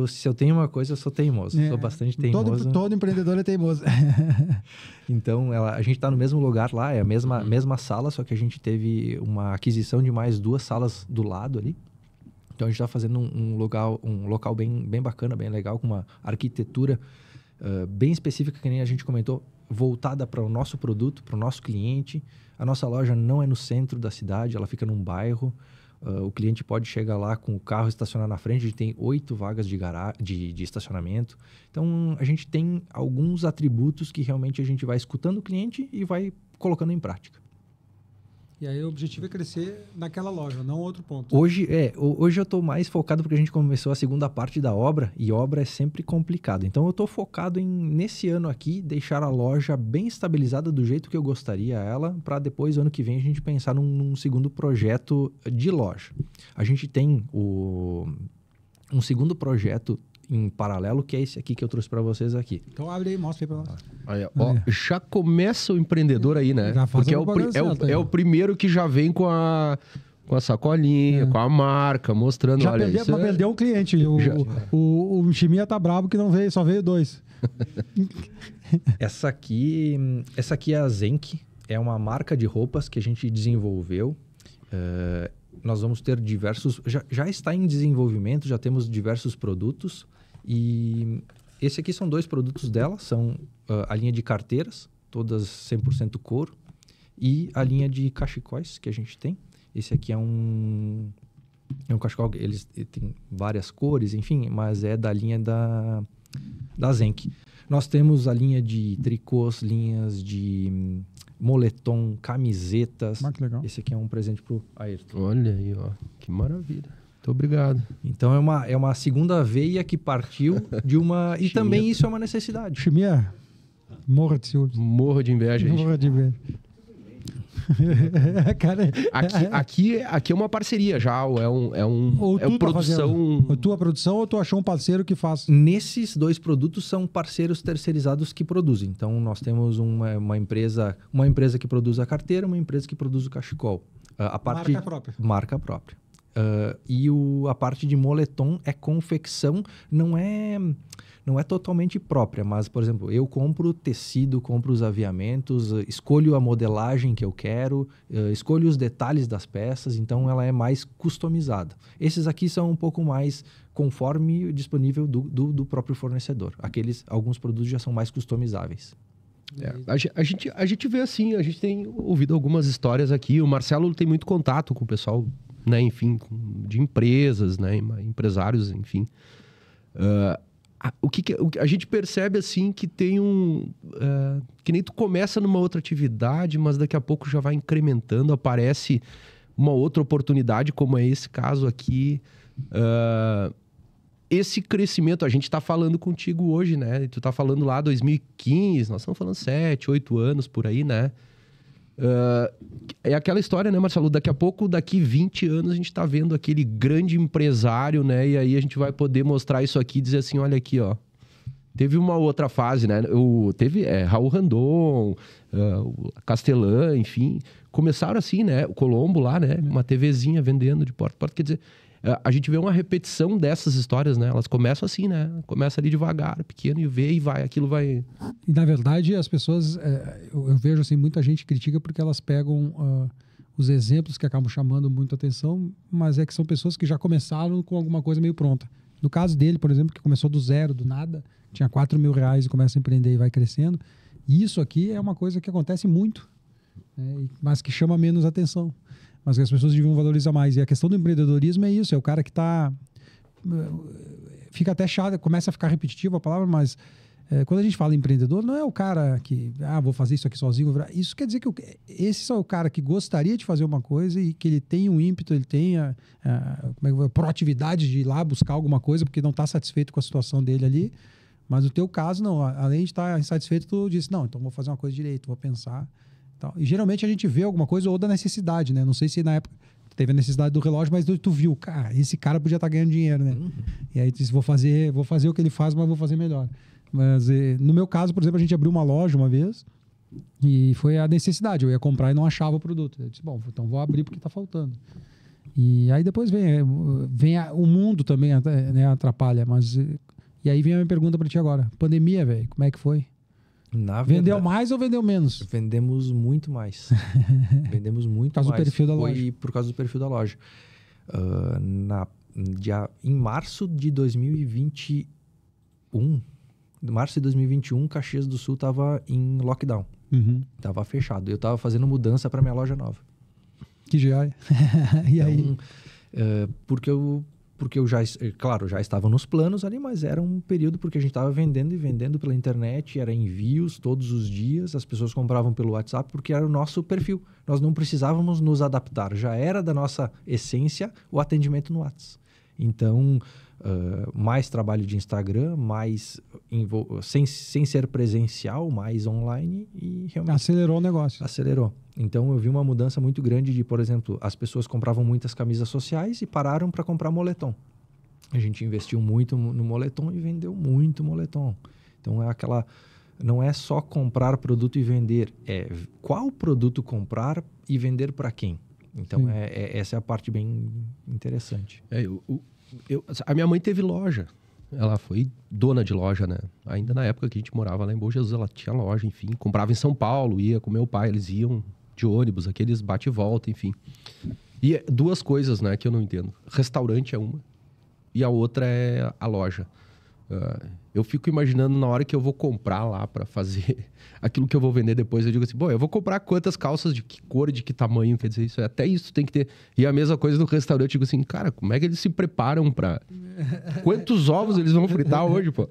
Se eu tenho uma coisa, eu sou teimoso. Sou bastante teimoso. Todo empreendedor é teimoso. Então, a gente está no mesmo lugar lá, é a mesma sala, só que a gente teve uma aquisição de mais 2 salas do lado ali. Então, a gente está fazendo um local bem bacana, bem legal, com uma arquitetura bem específica, que nem a gente comentou, voltada para o nosso produto, para o nosso cliente. A nossa loja não é no centro da cidade, ela fica num bairro. O cliente pode chegar lá com o carro, estacionar na frente. A gente tem 8 vagas de estacionamento. Então, a gente tem alguns atributos que realmente a gente vai escutando o cliente e vai colocando em prática. E aí o objetivo é crescer naquela loja, não outro ponto. Hoje eu estou mais focado porque a gente começou a segunda parte da obra e obra é sempre complicado. Então eu estou focado nesse ano aqui, deixar a loja bem estabilizada do jeito que eu gostaria ela, para depois, ano que vem, a gente pensar num segundo projeto de loja. A gente tem um segundo projeto em paralelo, que é esse aqui que eu trouxe para vocês aqui. Então abre aí, mostra aí para nós. Aí, ó, já começa o empreendedor aí, né? Já faz porque a o primeiro que já vem com a sacolinha, com a marca, mostrando, Já olha, perdeu um cliente. O Chimia tá brabo que não veio, só veio 2. Essa aqui é a Zenk, é uma marca de roupas que a gente desenvolveu. Nós vamos ter diversos... Já está em desenvolvimento, já temos diversos produtos. E esse aqui são 2 produtos dela, são a linha de carteiras, todas 100% couro, e a linha de cachecóis que a gente tem. Esse aqui é um cachecol, ele tem várias cores, enfim, mas é da linha da Zenk. Nós temos a linha de tricôs, linhas de moletom, camisetas. Que legal. Esse aqui é um presente pro Ayrton. Olha aí, ó. Que maravilha. Muito obrigado. Então é uma segunda veia que partiu de uma... E também isso é uma necessidade. Chimia, morra de ciúmes. Morro de inveja, gente. Morra de inveja. Cara, Aqui é uma parceria já, ou ou é tu tá produção... fazendo, ou tua produção ou tu achou um parceiro que faz? Nesses 2 produtos são parceiros terceirizados que produzem. Então, nós temos uma empresa que produz a carteira, uma empresa que produz o cachecol. Marca própria. Marca própria. E a parte de moletom é confecção, não é totalmente própria, mas, por exemplo, eu compro tecido, compro os aviamentos, escolho a modelagem que eu quero, escolho os detalhes das peças, então ela é mais customizada. Esses aqui são um pouco mais conforme disponível do próprio fornecedor. Alguns produtos já são mais customizáveis. A gente vê assim, a gente tem ouvido algumas histórias aqui, o Marcelo tem muito contato com o pessoal, né, enfim, de empresas, né, empresários, enfim. A gente percebe assim que tem que nem tu começa numa outra atividade, mas daqui a pouco já vai incrementando, aparece uma outra oportunidade, como é esse caso aqui. Esse crescimento, a gente está falando contigo hoje, né? Tu tá falando lá 2015, nós estamos falando 7, 8 anos por aí, né? É aquela história, né, Marcelo? Daqui a pouco, daqui 20 anos, a gente tá vendo aquele grande empresário, né? E aí a gente vai poder mostrar isso aqui e dizer assim, olha aqui, ó. Teve uma outra fase, né? Teve Raul Randon, Castelã, enfim. Começaram assim, né? O Colombo lá, né? Uma TVzinha vendendo de porta a porta. Quer dizer, a gente vê uma repetição dessas histórias, né? Elas começam assim, né? Começa ali devagar, pequeno, e vê e vai. Aquilo vai... E, na verdade, as pessoas... eu vejo, assim, muita gente critica porque elas pegam os exemplos que acabam chamando muito atenção, mas é que são pessoas que já começaram com alguma coisa meio pronta. No caso dele, por exemplo, que começou do zero, do nada, tinha R$4.000 e começa a empreender e vai crescendo. E isso aqui é uma coisa que acontece muito, né? Mas que chama menos atenção. Mas que as pessoas deviam valorizar mais. E a questão do empreendedorismo é isso, é o cara que está... Fica até chato, começa a ficar repetitivo a palavra, mas quando a gente fala empreendedor, não é o cara que, vou fazer isso aqui sozinho. Isso quer dizer que esse é o cara que gostaria de fazer uma coisa e que ele tem um ímpeto, ele tem a proatividade de ir lá buscar alguma coisa porque não está satisfeito com a situação dele ali. Mas no teu caso, não. Além de estar insatisfeito, tu disse, não, então vou fazer uma coisa direito, vou pensar... E geralmente a gente vê alguma coisa ou da necessidade, né? Não sei se na época teve a necessidade do relógio, mas tu viu, cara, esse cara podia estar ganhando dinheiro, né? Uhum. E aí tu disse, vou fazer o que ele faz, mas vou fazer melhor. Mas no meu caso, por exemplo, a gente abriu uma loja uma vez E foi a necessidade. Eu ia comprar e não achava o produto. Eu disse, bom, então vou abrir porque está faltando. E aí depois vem o mundo também, né, atrapalha. Mas, e aí vem a minha pergunta para ti agora. Pandemia, velho, como é que foi? Vendeu mais ou vendeu menos? Vendemos muito mais. Vendemos muito por causa mais. Do perfil da loja. Foi por causa do perfil da loja. Em março de 2021, Caxias do Sul estava em lockdown. Tava fechado. Eu estava fazendo mudança para minha loja nova. Que joia. E então, aí? Porque eu já estava nos planos ali, mas era um período porque a gente estava vendendo e vendendo pela internet, era envios todos os dias, as pessoas compravam pelo WhatsApp porque era o nosso perfil. Nós não precisávamos nos adaptar, já era da nossa essência o atendimento no WhatsApp. Então, mais trabalho de Instagram, mais sem ser presencial, mais online e realmente... Acelerou o negócio. Acelerou. Então, eu vi uma mudança muito grande de, por exemplo, as pessoas compravam muitas camisas sociais e pararam para comprar moletom. A gente investiu muito no moletom e vendeu muito moletom. Então, não é só comprar produto e vender, é qual produto comprar e vender para quem. Então, essa é a parte bem interessante. A minha mãe teve loja. Ela foi dona de loja, né? Ainda na época que a gente morava lá em Bom Jesus, ela tinha loja, enfim. Comprava em São Paulo, ia com meu pai. Eles iam de ônibus, aqueles bate e volta, enfim. E duas coisas, né, que eu não entendo. Restaurante é uma e a outra é a loja. Eu fico imaginando na hora que eu vou comprar lá para fazer aquilo que eu vou vender depois. Eu digo assim, bom, eu vou comprar quantas calças, de que cor, de que tamanho, quer dizer, até isso tem que ter. E a mesma coisa no restaurante, eu digo assim, cara, como é que eles se preparam para... Quantos ovos eles vão fritar hoje, pô?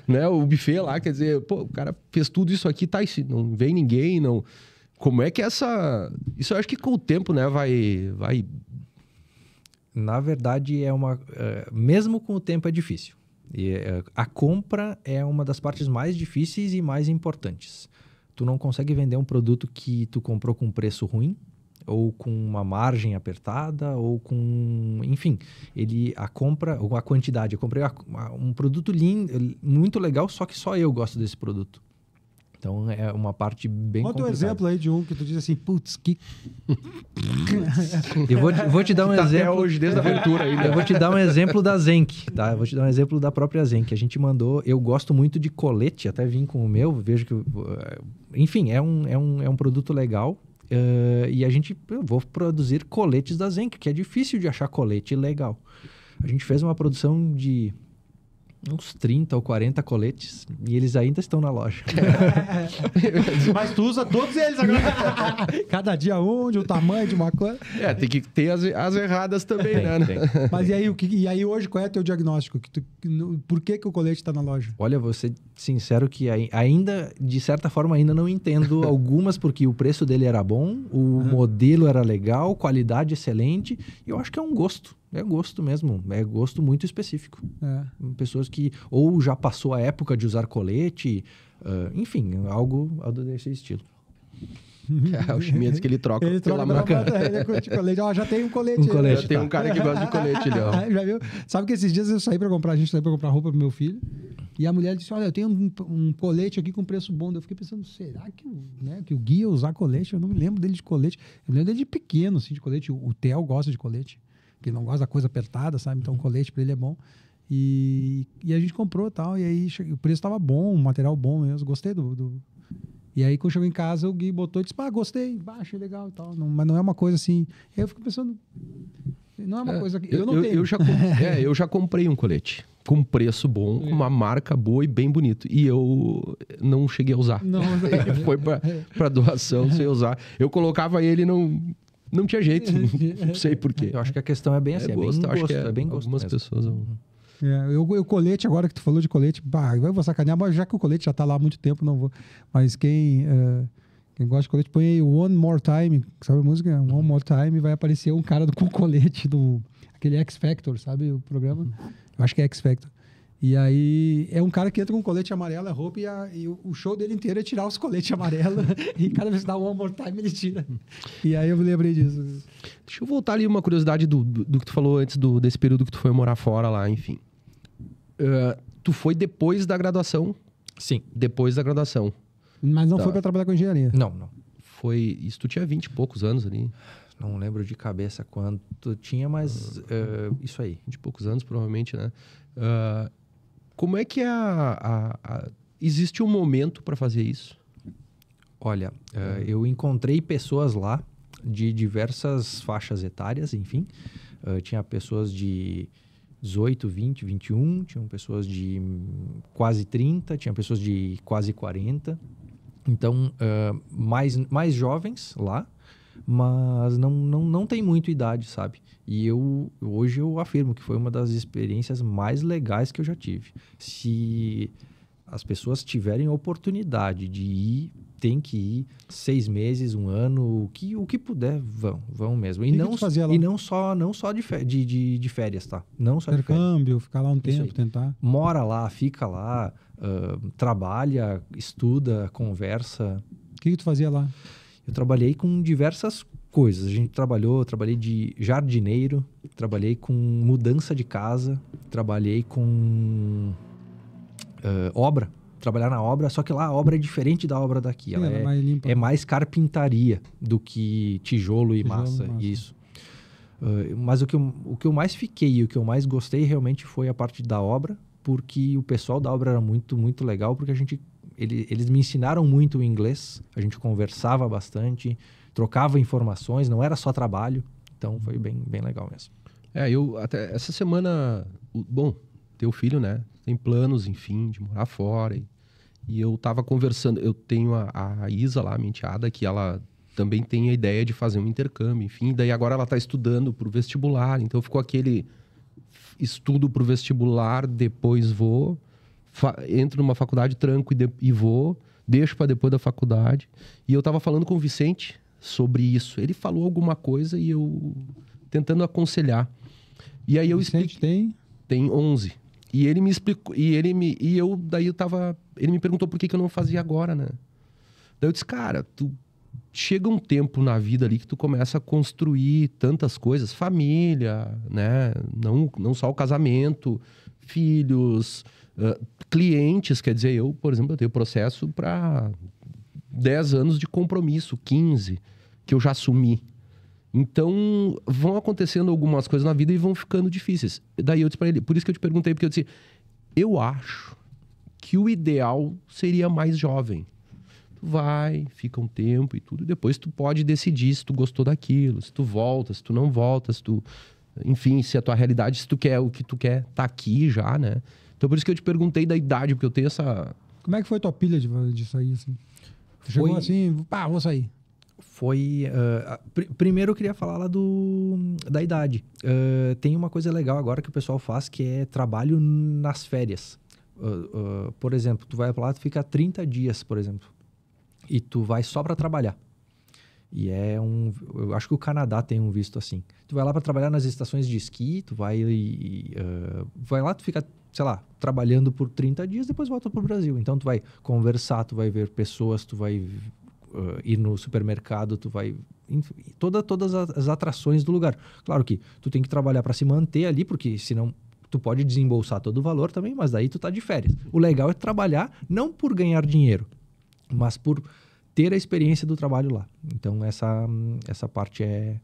Né? O buffet lá, quer dizer, pô, o cara fez tudo isso aqui, tá, e não vem ninguém, não... Como é que essa... Isso eu acho que com o tempo, né, vai... Na verdade, mesmo com o tempo é difícil. E a compra é uma das partes mais difíceis e mais importantes. Tu não consegue vender um produto que tu comprou com preço ruim, ou com uma margem apertada, ou com... Enfim, a compra, ou a quantidade. Eu comprei um produto lindo, muito legal, só que só eu gosto desse produto. Então, é uma parte bem complicada. Conta um exemplo aí de um que tu diz assim, putz, que... Eu vou te dar um exemplo... Até hoje, desde a abertura aí, né? Eu vou te dar um exemplo da Zenk, tá? Eu vou te dar um exemplo da própria Zenk. A gente mandou... Eu gosto muito de colete, até vim com o meu, vejo que... Enfim, é um produto legal. E eu vou produzir coletes da Zenk, que é difícil de achar colete legal. A gente fez uma produção de... uns 30 ou 40 coletes e eles ainda estão na loja. Mas tu usa todos eles agora. Cada dia de um tamanho, de uma coisa. Tem que ter as erradas também, né? Mas e aí hoje, qual é o teu diagnóstico? Por que o colete está na loja? Olha, vou ser sincero que ainda, de certa forma, ainda não entendo algumas, porque o preço dele era bom, o modelo era legal, qualidade excelente, e eu acho que é um gosto. É gosto mesmo, é gosto muito específico. Pessoas que ou já passou a época de usar colete, enfim, algo desse estilo. O Chiminha diz que ele troca pela marca. Já tem um colete. Já tem um cara que gosta de colete ali, ó. Já viu? Sabe que esses dias a gente saiu pra comprar roupa pro meu filho, e a mulher disse, olha, eu tenho um colete aqui com preço bom. Eu fiquei pensando, será que o Gui ia usar colete? Eu não me lembro dele de colete. Eu me lembro dele de pequeno, assim, de colete. O Theo gosta de colete. Que não gosta da coisa apertada, sabe? Então o colete para ele é bom. E a gente comprou e tal, e aí o preço estava bom, o material bom mesmo, gostei do... E aí quando chegou em casa, o Gui botou e disse, gostei, achei legal e tal. Mas não é uma coisa assim... Aí eu fico pensando, não é uma coisa que... Eu não tenho. Eu já comprei um colete com preço bom, com uma marca boa e bem bonito. E eu não cheguei a usar. Não. Foi para doação, sem usar. Eu colocava ele e não tinha jeito, não sei porquê. Eu acho que a questão é bem assim, é bem gosto algumas mesmo. pessoas... O colete, agora que tu falou de colete, eu vou sacanear, mas já que o colete já tá lá há muito tempo, não vou. Mas quem gosta de colete, põe aí One More Time, sabe a música? One More Time, vai aparecer um cara com colete aquele X Factor, sabe o programa? Eu acho que é X Factor. E aí, é um cara que entra com um colete amarelo, é roupa, e o show dele inteiro é tirar os coletes amarelos. E cada vez que dá One More Time, ele tira. E aí eu me lembrei disso. Deixa eu voltar ali uma curiosidade do que tu falou antes desse período que tu foi morar fora lá, enfim. Tu foi depois da graduação? Sim. Depois da graduação. Mas não Tá. foi para trabalhar com engenharia. Não. Foi... Isso tu tinha 20 e poucos anos ali. Não lembro de cabeça quanto tinha, mas isso aí. 20 e poucos anos, provavelmente, né? Como é que existe um momento para fazer isso? Olha, eu encontrei pessoas lá de diversas faixas etárias, enfim. Tinha pessoas de 18, 20, 21, tinham pessoas de quase 30, tinha pessoas de quase 40. Então, mais jovens lá, mas não tem muito idade, sabe? E hoje eu afirmo que foi uma das experiências mais legais que eu já tive. Se as pessoas tiverem oportunidade de ir, tem que ir 6 meses, 1 ano, o que puder, vão mesmo. E que não, tu fazia lá? e não só de férias, tá? Não só de férias. Intercâmbio, ficar lá um Isso tempo, aí. tentar. Mora lá, fica lá, trabalha, estuda, conversa. O que tu fazia lá? Eu trabalhei com diversas coisas. Trabalhei de jardineiro, trabalhei com mudança de casa, trabalhei com obra. Trabalhar na obra, só que lá a obra é diferente da obra daqui. Ela Ela é mais limpa. é mais carpintaria do que tijolo e massa. massa. Isso. Mas o que eu mais fiquei e o que eu mais gostei realmente foi a parte da obra, porque o pessoal da obra era muito, muito legal, porque eles me ensinaram muito o inglês, a gente conversava bastante, trocava informações, não era só trabalho, então foi bem, bem legal mesmo. Eu até essa semana, teu filho, né, tem planos, enfim, de morar fora e eu tava conversando, eu tenho a Isa lá, minha enteada, que ela também tem a ideia de fazer um intercâmbio, enfim, daí agora ela tá estudando pro vestibular, então ficou aquele estudo pro vestibular, depois vou, entro numa faculdade, tranco e vou, deixo para depois da faculdade. E eu tava falando com o Vicente sobre isso. Ele falou alguma coisa e eu tentando aconselhar. E aí eu Vicente expliquei. Tem 11. E ele me explicou, ele me perguntou por que eu não fazia agora, né? Daí eu disse, cara, chega um tempo na vida ali que tu começa a construir tantas coisas, família, né? Não só o casamento, filhos, clientes, quer dizer, eu, por exemplo, eu tenho processo para 10 anos de compromisso, 15, que eu já assumi. Então, vão acontecendo algumas coisas na vida e vão ficando difíceis. Daí eu disse para ele, por isso que eu te perguntei, porque eu disse, eu acho que o ideal seria mais jovem. Tu vai, fica um tempo e tudo, e depois tu pode decidir se tu gostou daquilo, se tu volta, se tu não volta, se tu... Enfim, se a tua realidade, se tu quer o que tu quer, tá aqui já, né? Então, por isso que eu te perguntei da idade, porque eu tenho essa... Como é que foi tua pilha de sair, assim? Tu chegou assim, vou sair. Foi... primeiro eu queria falar lá da idade. Tem uma coisa legal agora que o pessoal faz, que é trabalho nas férias. Por exemplo, tu vai pra lá, tu fica 30 dias, por exemplo. E tu vai só para trabalhar. E eu acho que o Canadá tem um visto assim. Tu vai lá para trabalhar nas estações de esqui, tu vai lá, tu fica, sei lá, trabalhando por 30 dias, depois volta pro Brasil. Então tu vai conversar, tu vai ver pessoas, tu vai ir no supermercado, tu vai... Enfim, todas as atrações do lugar. Claro que tu tem que trabalhar para se manter ali, porque senão tu pode desembolsar todo o valor também, mas daí tu tá de férias. O legal é trabalhar não por ganhar dinheiro, mas por ter a experiência do trabalho lá. Então, essa parte é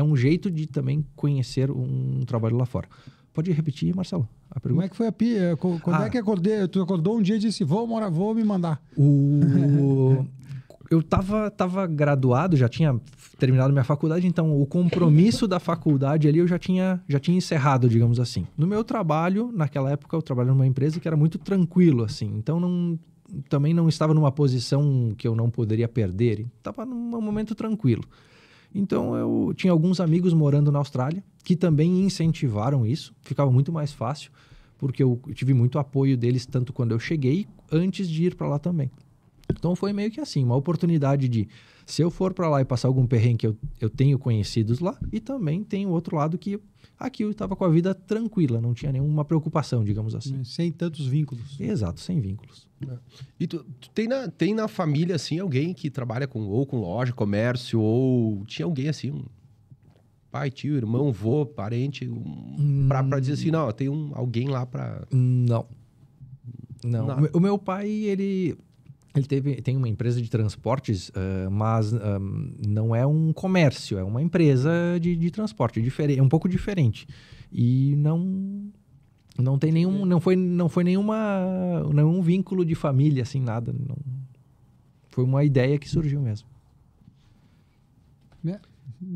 um jeito de também conhecer um trabalho lá fora. Pode repetir, Marcelo, a pergunta? Como é que foi a pilha? Quando é que tu acordou um dia e disse, vou me mandar? Eu tava graduado, já tinha terminado minha faculdade, então o compromisso da faculdade ali eu já tinha encerrado, digamos assim. No meu trabalho, naquela época, eu trabalhava numa empresa que era muito tranquilo, assim. Então, também não estava numa posição que eu não poderia perder. Estava num momento tranquilo. Então, eu tinha alguns amigos morando na Austrália que também incentivaram isso. Ficava muito mais fácil, porque eu tive muito apoio deles, tanto quando eu cheguei, antes de ir para lá também. Então, foi meio que assim, uma oportunidade de, se eu for para lá e passar algum perrengue, eu tenho conhecidos lá, e também tem o outro lado que aqui eu estava com a vida tranquila, não tinha nenhuma preocupação, digamos assim. Sem tantos vínculos. Exato, sem vínculos. E tu tem na família, assim, alguém que trabalha com loja, comércio, ou tinha alguém assim, um pai, tio, irmão, vô, parente, pra dizer assim, não, tem alguém lá pra... Não. O meu pai, ele tem uma empresa de transportes, mas não é um comércio, é uma empresa de transporte, é um pouco diferente. E não tem nenhum vínculo de família, assim, nada. Não, foi uma ideia que surgiu mesmo.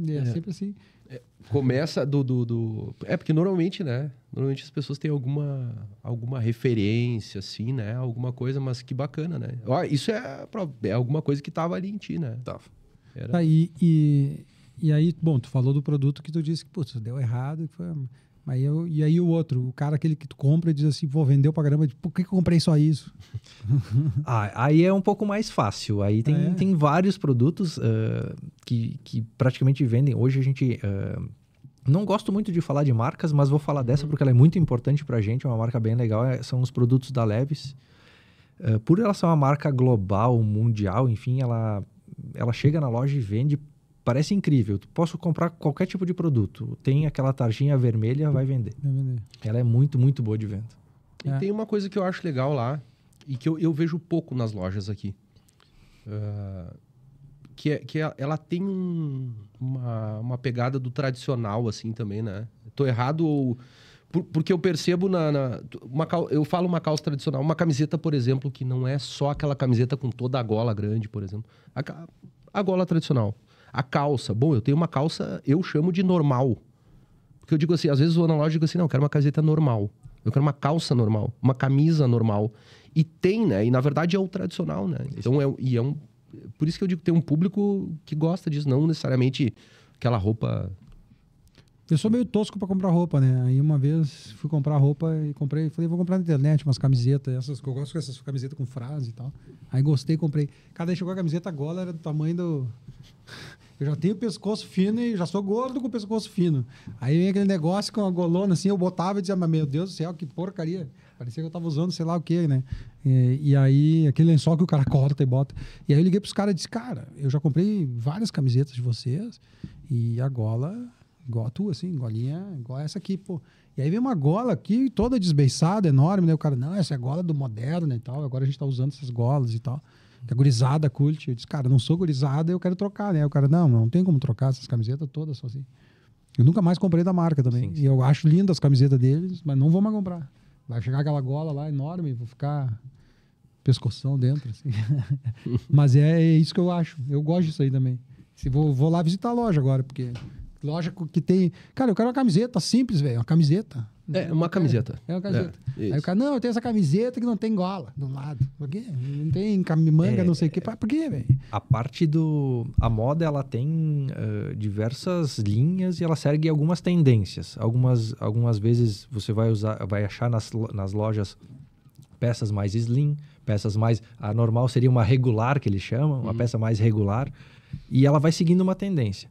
É sempre assim. Começa É porque normalmente, né? Normalmente as pessoas têm alguma referência, assim, né? Alguma coisa, mas que bacana, né? Ó, isso é alguma coisa que tava ali em ti, né? Tá. Tá, e aí, bom, tu falou do produto que tu disse que, putz, deu errado. E aí o outro, o cara aquele que tu compra e diz assim, pô, vendeu pra caramba, por que eu comprei só isso? Aí é um pouco mais fácil. Aí tem vários produtos que praticamente vendem. Hoje a gente... não gosto muito de falar de marcas, mas vou falar dessa porque ela é muito importante pra gente, é uma marca bem legal, são os produtos da Levis. Por ela ser uma marca global, mundial, enfim, ela chega na loja e vende, parece incrível. Posso comprar qualquer tipo de produto, tem aquela tarjinha vermelha, vai vender. Ela é muito, muito boa de venda. E tem uma coisa que eu acho legal lá, e que eu vejo pouco nas lojas aqui. Ela tem uma pegada do tradicional, assim, também, né? Tô errado ou... Porque eu percebo eu falo uma calça tradicional, uma camiseta, por exemplo, que não é só aquela camiseta com toda a gola grande, por exemplo. A gola tradicional. A calça. Bom, eu tenho uma calça, eu chamo de normal. Porque eu digo assim, às vezes o analógico digo assim, não, eu quero uma camiseta normal. Eu quero uma calça normal, uma camisa normal. E tem, né? E na verdade é o tradicional, né? Então por isso que eu digo que tem um público que gosta disso, não necessariamente aquela roupa... Eu sou meio tosco pra comprar roupa, né? Aí uma vez fui comprar roupa e falei, vou comprar na internet umas camisetas, essas que eu gosto dessas camisetas com frase e tal. Aí gostei, comprei. Cada vez chegou a camiseta, a gola era do tamanho do... Eu já tenho pescoço fino e já sou gordo com pescoço fino. Aí vem aquele negócio com a golona assim, eu botava e dizia, mas meu Deus do céu, que porcaria. Parecia que eu tava usando sei lá o que, né? E aí, aquele lençol que o cara corta e bota. E aí eu liguei pros caras e disse, cara, eu já comprei várias camisetas de vocês e a gola... igual a tua, assim, golinha, igual essa aqui, pô. E aí vem uma gola aqui, toda desbeiçada, enorme, né? O cara, não, essa é a gola do moderno e tal, agora a gente tá usando essas golas e tal. Que a gurizada curte. Eu disse, cara, não sou gurizada, eu quero trocar, né? O cara, não tem como trocar essas camisetas todas só assim. Eu nunca mais comprei da marca também. Sim. E eu acho lindas as camisetas deles, mas não vou mais comprar. Vai chegar aquela gola lá enorme, vou ficar pescoção dentro, assim. Mas é isso que eu acho. Eu gosto disso aí também. Vou lá visitar a loja agora, porque... loja que tem... Cara, eu quero uma camiseta simples, velho. Uma camiseta. Uma camiseta. É uma camiseta. Isso. Aí o cara, não, eu tenho essa camiseta que não tem gola do lado. Por quê? Não tem manga, não sei o quê. Por quê, velho? A parte a moda, ela tem diversas linhas e ela segue algumas tendências. Algumas vezes você vai achar nas lojas peças mais slim, peças mais... A normal seria uma regular, que eles chamam, uma peça mais regular. E ela vai seguindo uma tendência.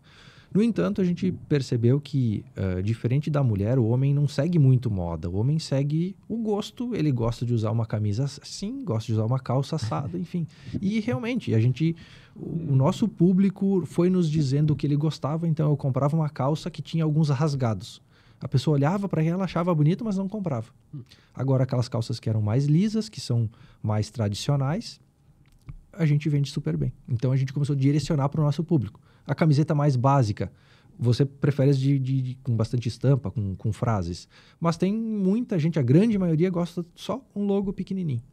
No entanto, a gente percebeu que, diferente da mulher, o homem não segue muito moda. O homem segue o gosto. Ele gosta de usar uma camisa assim, gosta de usar uma calça assada, enfim. E realmente, o nosso público foi nos dizendo o que ele gostava. Então, eu comprava uma calça que tinha alguns rasgados. A pessoa olhava para ela, achava bonito, mas não comprava. Agora, aquelas calças que eram mais lisas, que são mais tradicionais, a gente vende super bem. Então, a gente começou a direcionar para o nosso público. A camiseta mais básica, você prefere com bastante estampa, com frases. Mas tem muita gente, a grande maioria gosta só um logo pequenininho.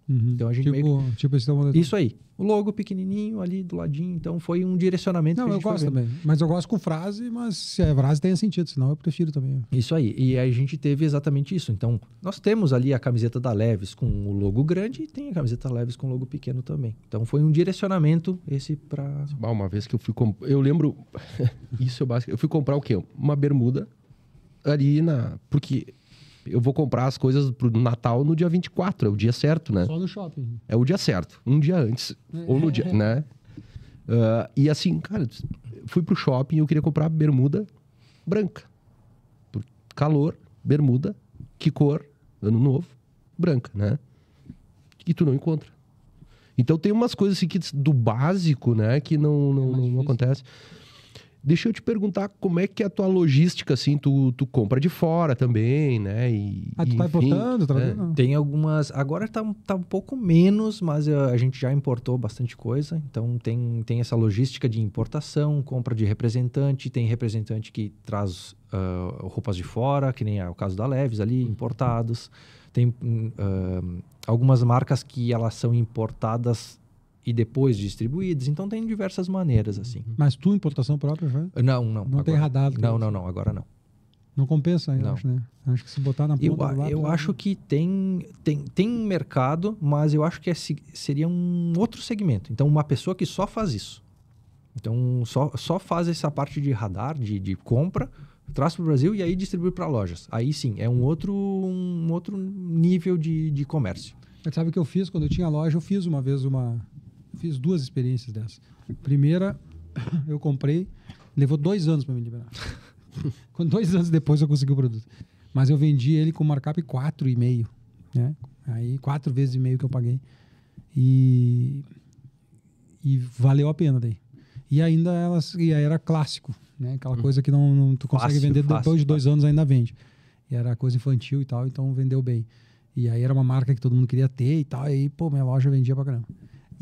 Então a gente isso aí, o logo pequenininho ali do ladinho. Então foi um direcionamento que a gente eu gosto também. Mas eu gosto com frase, mas se a frase tenha sentido, senão eu prefiro também. Isso aí. E aí a gente teve exatamente isso. Então nós temos ali a camiseta da Levis com o logo grande e tem a camiseta Levis com o logo pequeno também. Então foi um direcionamento esse para... Uma vez que eu fui... Eu lembro... Isso é básico. Eu fui comprar o quê? Uma bermuda ali porque... Eu vou comprar as coisas pro Natal no dia 24, é o dia certo, né? Só no shopping. É o dia certo, um dia antes. Ou no dia, né? E assim, cara, fui pro shopping e eu queria comprar bermuda branca. Por calor, bermuda, que cor? Ano novo, branca, né? E tu não encontra. Então tem umas coisas assim do básico, né? Que não acontece. Deixa eu te perguntar como é que é a tua logística, assim, tu compra de fora também, né? Tu tá importando, tá né? vendo? Tem algumas... Agora tá um pouco menos, mas a gente já importou bastante coisa. Então, tem essa logística de importação, compra de representante. Tem representante que traz roupas de fora, que nem é o caso da Leves ali, importados. Tem algumas marcas que elas são importadas e depois distribuídas. Então, tem diversas maneiras, assim. Mas tu, importação própria, já? Não. Não agora, tem radar. Não, agora não. Não compensa, eu Não. acho, né? Acho que se botar na ponta do lápis... Eu acho que tem mercado, mas eu acho que seria um outro segmento. Então, uma pessoa que só faz isso. Então, só faz essa parte de radar, de compra, traz para o Brasil e aí distribui para lojas. Aí sim, é um outro nível de comércio. Mas sabe o que eu fiz? Quando eu tinha loja, eu fiz uma vez Fiz 2 experiências dessas. Primeira, eu comprei, levou 2 anos para me liberar. Com 2 anos depois eu consegui o produto. Mas eu vendi ele com markup 4,5, né? Aí 4 vezes e meio que eu paguei. E valeu a pena daí. E ainda aí era clássico, né? Aquela coisa que não tu consegue vender depois de 2 anos, ainda vende. E era coisa infantil e tal, então vendeu bem. E aí era uma marca que todo mundo queria ter e tal, e aí, pô, minha loja vendia pra caramba.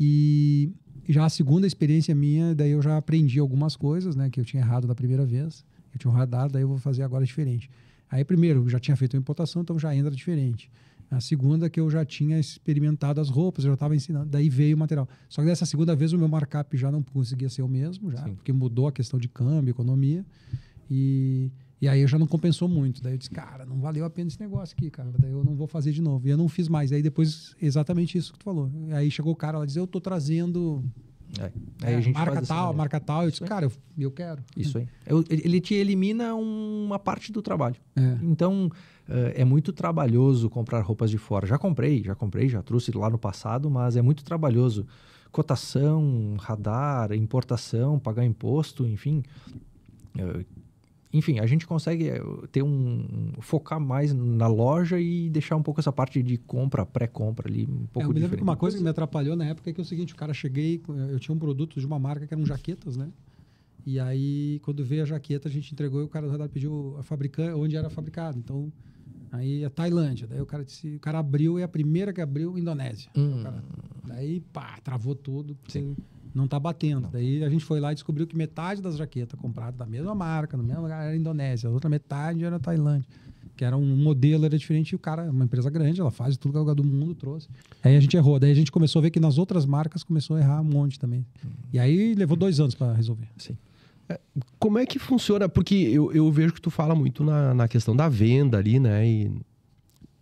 E já a segunda experiência minha, daí eu já aprendi algumas coisas, né? Que eu tinha errado da primeira vez. Eu tinha um radar, daí eu vou fazer agora diferente. Aí primeiro, eu já tinha feito a importação, então já entra diferente. A segunda, que eu já tinha experimentado as roupas, eu já estava ensinando, daí veio o material. Só que dessa segunda vez o meu markup já não conseguia ser o mesmo, já, porque mudou a questão de câmbio, economia. E aí eu já não compensou muito. Daí eu disse, cara, não valeu a pena esse negócio aqui, cara. Daí eu não vou fazer de novo. E eu não fiz mais. Aí depois, exatamente isso que tu falou. Aí chegou o cara, ela disse, eu tô trazendo Aí a gente marca tal. Eu disse, cara, eu quero. Isso aí. Ele te elimina uma parte do trabalho. É. Então, é muito trabalhoso comprar roupas de fora. Já comprei, já trouxe lá no passado, mas é muito trabalhoso. Cotação, radar, importação, pagar imposto, enfim... Enfim, a gente consegue focar mais na loja e deixar um pouco essa parte de compra, pré-compra ali, um pouco Eu me lembro diferente. que uma coisa que me atrapalhou na época é que é o seguinte, o cara eu tinha um produto de uma marca que eram jaquetas, né? E aí, quando veio a jaqueta, a gente entregou e o cara do radar pediu a fabricante, onde era fabricado. Então, aí a Tailândia. Daí o cara abriu e a primeira que abriu, Indonésia. Daí, pá, travou tudo. Sim. Não tá batendo. Daí a gente foi lá e descobriu que metade das jaquetas compradas da mesma marca, no mesmo lugar, era Indonésia. A outra metade era Tailândia. Que era um modelo, era diferente. E o cara, uma empresa grande, ela faz tudo que é lugar do mundo, trouxe. Aí a gente errou. Daí a gente começou a ver que nas outras marcas começou a errar um monte também. E aí levou 2 anos para resolver. Sim. Como é que funciona? Porque eu vejo que tu fala muito na questão da venda ali, né? E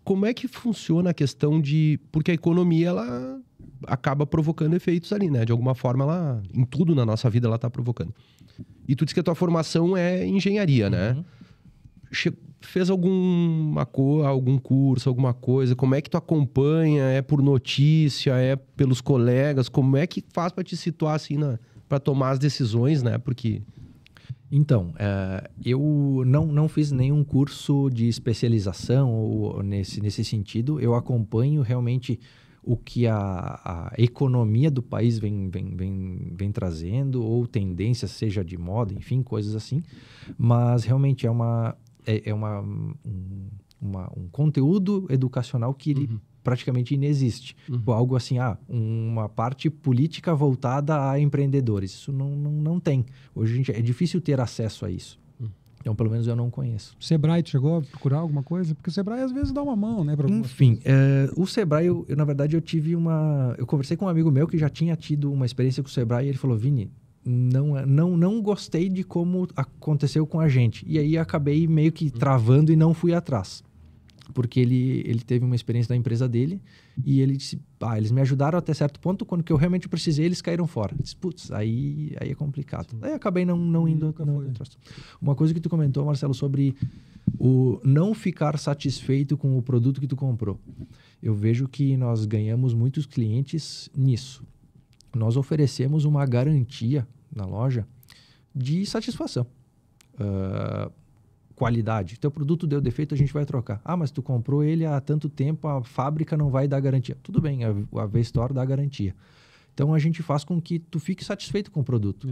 como é que funciona a questão de... Porque a economia, ela acaba provocando efeitos ali, né? De alguma forma, ela, em tudo na nossa vida, ela está provocando. E tu disse que a tua formação é engenharia, né? Fez algum curso, alguma coisa? Como é que tu acompanha? É por notícia? É pelos colegas? Como é que faz para te situar assim, para tomar as decisões, né? Porque... Então, eu não fiz nenhum curso de especialização ou nesse sentido. Eu acompanho realmente o que a economia do país vem trazendo, ou tendências, seja de moda, enfim, coisas assim. Mas realmente é um conteúdo educacional que ele praticamente inexiste. Algo assim, uma parte política voltada a empreendedores. Isso não tem. Hoje é difícil ter acesso a isso. Então, pelo menos eu não conheço. O Sebrae, tu chegou a procurar alguma coisa? Porque o Sebrae às vezes dá uma mão, né? Enfim, o Sebrae, na verdade, eu conversei com um amigo meu que já tinha tido uma experiência com o Sebrae e ele falou, Vini, não gostei de como aconteceu com a gente. E aí acabei meio que travando e não fui atrás. Porque ele teve uma experiência da empresa dele e ele disse, eles me ajudaram até certo ponto, quando que eu realmente precisei, eles caíram fora. Eu disse, putz, aí é complicado. Aí acabei não indo atrás. Uma coisa que tu comentou, Marcelo, sobre o não ficar satisfeito com o produto que tu comprou. Eu vejo que nós ganhamos muitos clientes nisso. Nós oferecemos uma garantia na loja de satisfação. Qualidade. Teu produto deu defeito, a gente vai trocar. Mas tu comprou ele há tanto tempo, a fábrica não vai dar garantia. Tudo bem, a V-Store dá garantia. Então, a gente faz com que tu fique satisfeito com o produto.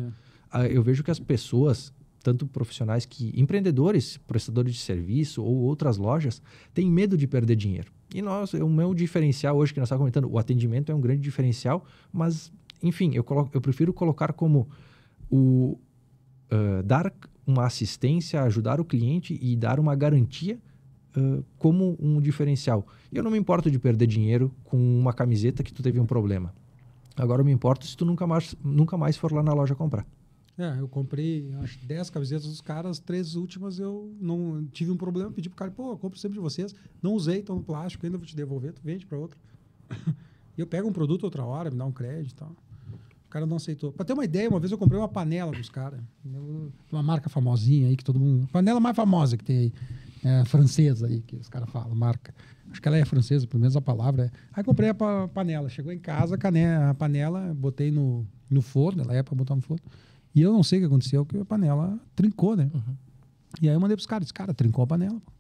Eu vejo que as pessoas, tanto profissionais empreendedores, prestadores de serviço ou outras lojas, têm medo de perder dinheiro. E o meu diferencial hoje, que nós estávamos comentando, o atendimento é um grande diferencial, mas, enfim, eu prefiro colocar como dar uma assistência, ajudar o cliente e dar uma garantia como um diferencial. Eu não me importo de perder dinheiro com uma camiseta que tu teve um problema. Agora eu me importo se tu nunca mais for lá na loja comprar. Eu comprei, acho, 10 camisetas dos caras, 3 últimas eu não tive um problema, pedi pro cara, pô, eu compro sempre de vocês, não usei, estão no plástico, ainda vou te devolver, tu vende para outro. E eu pego um produto outra hora, me dá um crédito e tal. O cara não aceitou. Pra ter uma ideia, uma vez eu comprei uma panela dos caras, uma marca famosinha aí, que todo mundo... Panela mais famosa que tem aí, francesa aí, que os caras falam, marca. Acho que ela é francesa, pelo menos a palavra é. Aí comprei a panela, chegou em casa, a panela, botei no forno, ela é pra botar no forno. E eu não sei o que aconteceu, que a panela trincou, né? Uhum. E aí eu mandei pros caras, cara, trincou a panela. Pô.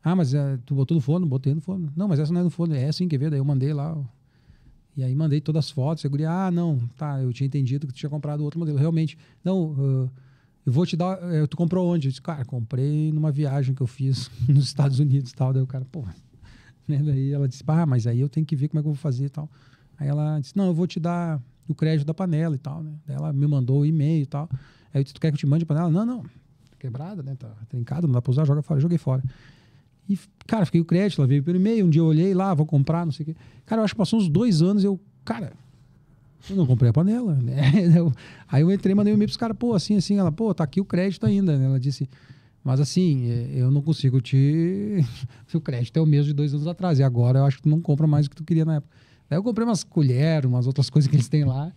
Ah, mas tu botou no forno? Botei no forno. Não, mas essa não é no forno, é sim, quer ver? Daí eu mandei lá. E aí mandei todas as fotos, eu falei, não, tá, eu tinha entendido que tu tinha comprado outro modelo. Realmente, não, eu vou te dar, tu comprou onde? Eu disse, cara, comprei numa viagem que eu fiz nos Estados Unidos e tal. Daí o cara, pô, né? Daí ela disse, mas aí eu tenho que ver como é que eu vou fazer e tal. Aí ela disse, não, eu vou te dar o crédito da panela e tal, né? Daí ela me mandou o e-mail e tal. Aí eu disse, tu quer que eu te mande a panela? Não, quebrada, né? Tá trincada, não dá pra usar, joga fora. Joguei fora. E, cara, fiquei o crédito, ela veio pelo e-mail, um dia eu olhei lá, vou comprar, não sei o quê. Cara, eu acho que passou uns 2 anos, eu não comprei a panela, né? Aí eu entrei, mandei um e-mail pros caras, pô, assim, ela, pô, tá aqui o crédito ainda, né? Ela disse, mas assim, eu não consigo o crédito é o mesmo de 2 anos atrás, e agora eu acho que tu não compra mais o que tu queria na época. Daí eu comprei umas colheres, umas outras coisas que eles têm lá,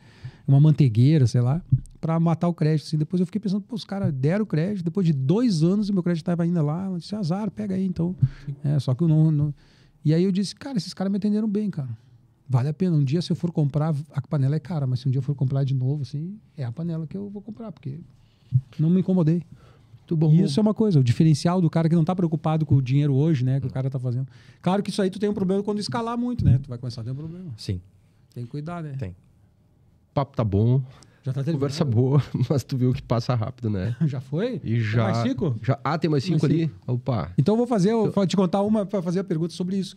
uma mantegueira, sei lá, pra matar o crédito. Assim. Depois eu fiquei pensando, pô, os caras deram o crédito, depois de 2 anos o meu crédito estava ainda lá. Ela disse, azar, pega aí, então. Só que eu não... E aí eu disse, cara, esses caras me atenderam bem, cara. Vale a pena. Um dia, se eu for comprar, a panela é cara, mas se um dia eu for comprar de novo, assim, é a panela que eu vou comprar, porque não me incomodei. Bom, e isso é uma coisa, o diferencial do cara que não está preocupado com o dinheiro hoje, né? Que o cara está fazendo. Claro que isso aí tu tem um problema quando escalar muito, né? Tu vai começar a ter um problema. Sim. Tem que cuidar, né? Tem. O papo tá bom. Já tá Conversa boa, mas tu viu que passa rápido, né? Já foi? E já... Tem mais 5? Tem mais 5 ali? Opa. Então vou te contar uma para fazer a pergunta sobre isso.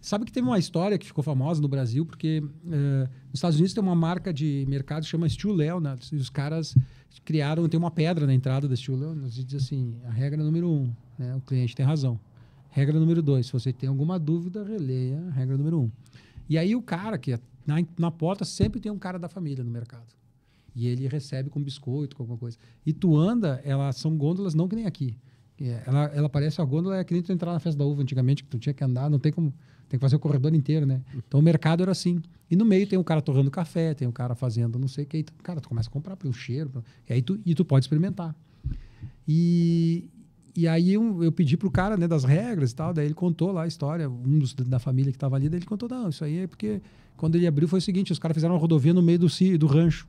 Sabe que teve uma história que ficou famosa no Brasil, porque nos Estados Unidos tem uma marca de mercado que chama Steel Leo, né? E os caras tem uma pedra na entrada da Steel Leo, e diz assim, a regra número 1, né? O cliente tem razão. Regra número 2, se você tem alguma dúvida, releia a regra número 1. E aí o cara, que na porta sempre tem um cara da família no mercado. E ele recebe com biscoito, com alguma coisa. E tu anda, são gôndolas não que nem aqui. Ela parece a gôndola, é que nem tu entrar na festa da uva antigamente, que tu tinha que andar, não tem como... Tem que fazer o corredor inteiro, né? Então o mercado era assim. E no meio tem um cara torrando café, tem um cara fazendo não sei o que. Então, cara, tu começa a comprar pelo cheiro. E aí tu pode experimentar. E aí eu pedi pro cara, né, das regras e tal. Daí ele contou lá a história. Um da família que estava ali, daí ele contou, não, isso aí é porque quando ele abriu foi o seguinte, os caras fizeram uma rodovia no meio do rancho.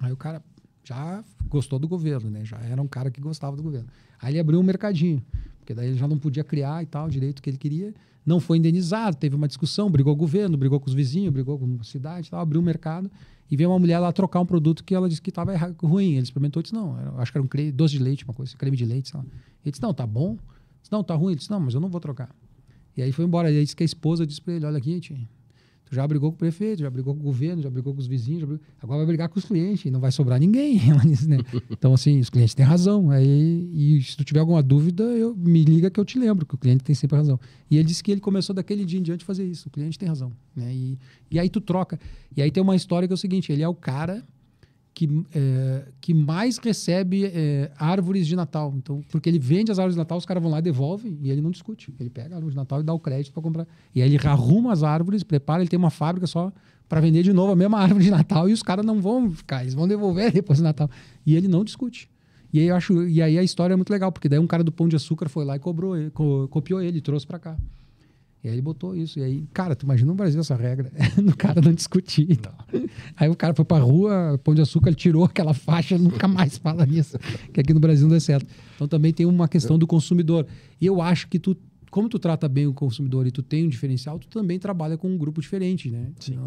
Aí o cara já gostou do governo, né? Já era um cara que gostava do governo. Aí ele abriu um mercadinho, porque daí ele já não podia criar e tal, o direito que ele queria. Não foi indenizado, teve uma discussão, brigou com o governo, brigou com os vizinhos, brigou com a cidade e tal, abriu um mercado e veio uma mulher lá trocar um produto que ela disse que estava ruim. Ele experimentou e disse, não, acho que era um doce de leite, uma coisa, creme de leite, sei lá. Ele disse, não, tá bom. Ele disse, não, tá ruim. Ele disse, não, mas eu não vou trocar. E aí foi embora. E aí disse que a esposa disse para ele, olha aqui, tio, tu já brigou com o prefeito, já brigou com o governo, já brigou com os vizinhos, agora vai brigar com os clientes e não vai sobrar ninguém. Ela disse, né? Então, assim, os clientes têm razão. E se tu tiver alguma dúvida, me liga que eu te lembro, que o cliente tem sempre razão. E ele disse que ele começou daquele dia em diante a fazer isso. O cliente tem razão. Né? E aí tu troca. E aí tem uma história que é o seguinte, ele é o cara que mais recebe árvores de Natal. Então, porque ele vende as árvores de Natal, os caras vão lá e devolvem e ele não discute. Ele pega a árvore de Natal e dá o crédito para comprar. E aí ele arruma as árvores, prepara, ele tem uma fábrica só para vender de novo a mesma árvore de Natal e os caras não vão ficar, eles vão devolver depois do Natal. E ele não discute. E aí a história é muito legal, porque daí um cara do Pão de Açúcar foi lá e copiou ele, trouxe para cá. E aí ele botou isso. E aí, cara, tu imagina no Brasil essa regra, do cara não discutir e tal. Aí o cara foi pra rua, Pão de Açúcar, ele tirou aquela faixa, nunca mais fala nisso, que aqui no Brasil não deu certo. Então também tem uma questão do consumidor. E eu acho que como tu trata bem o consumidor e tu tem um diferencial, tu também trabalha com um grupo diferente, né? Sim.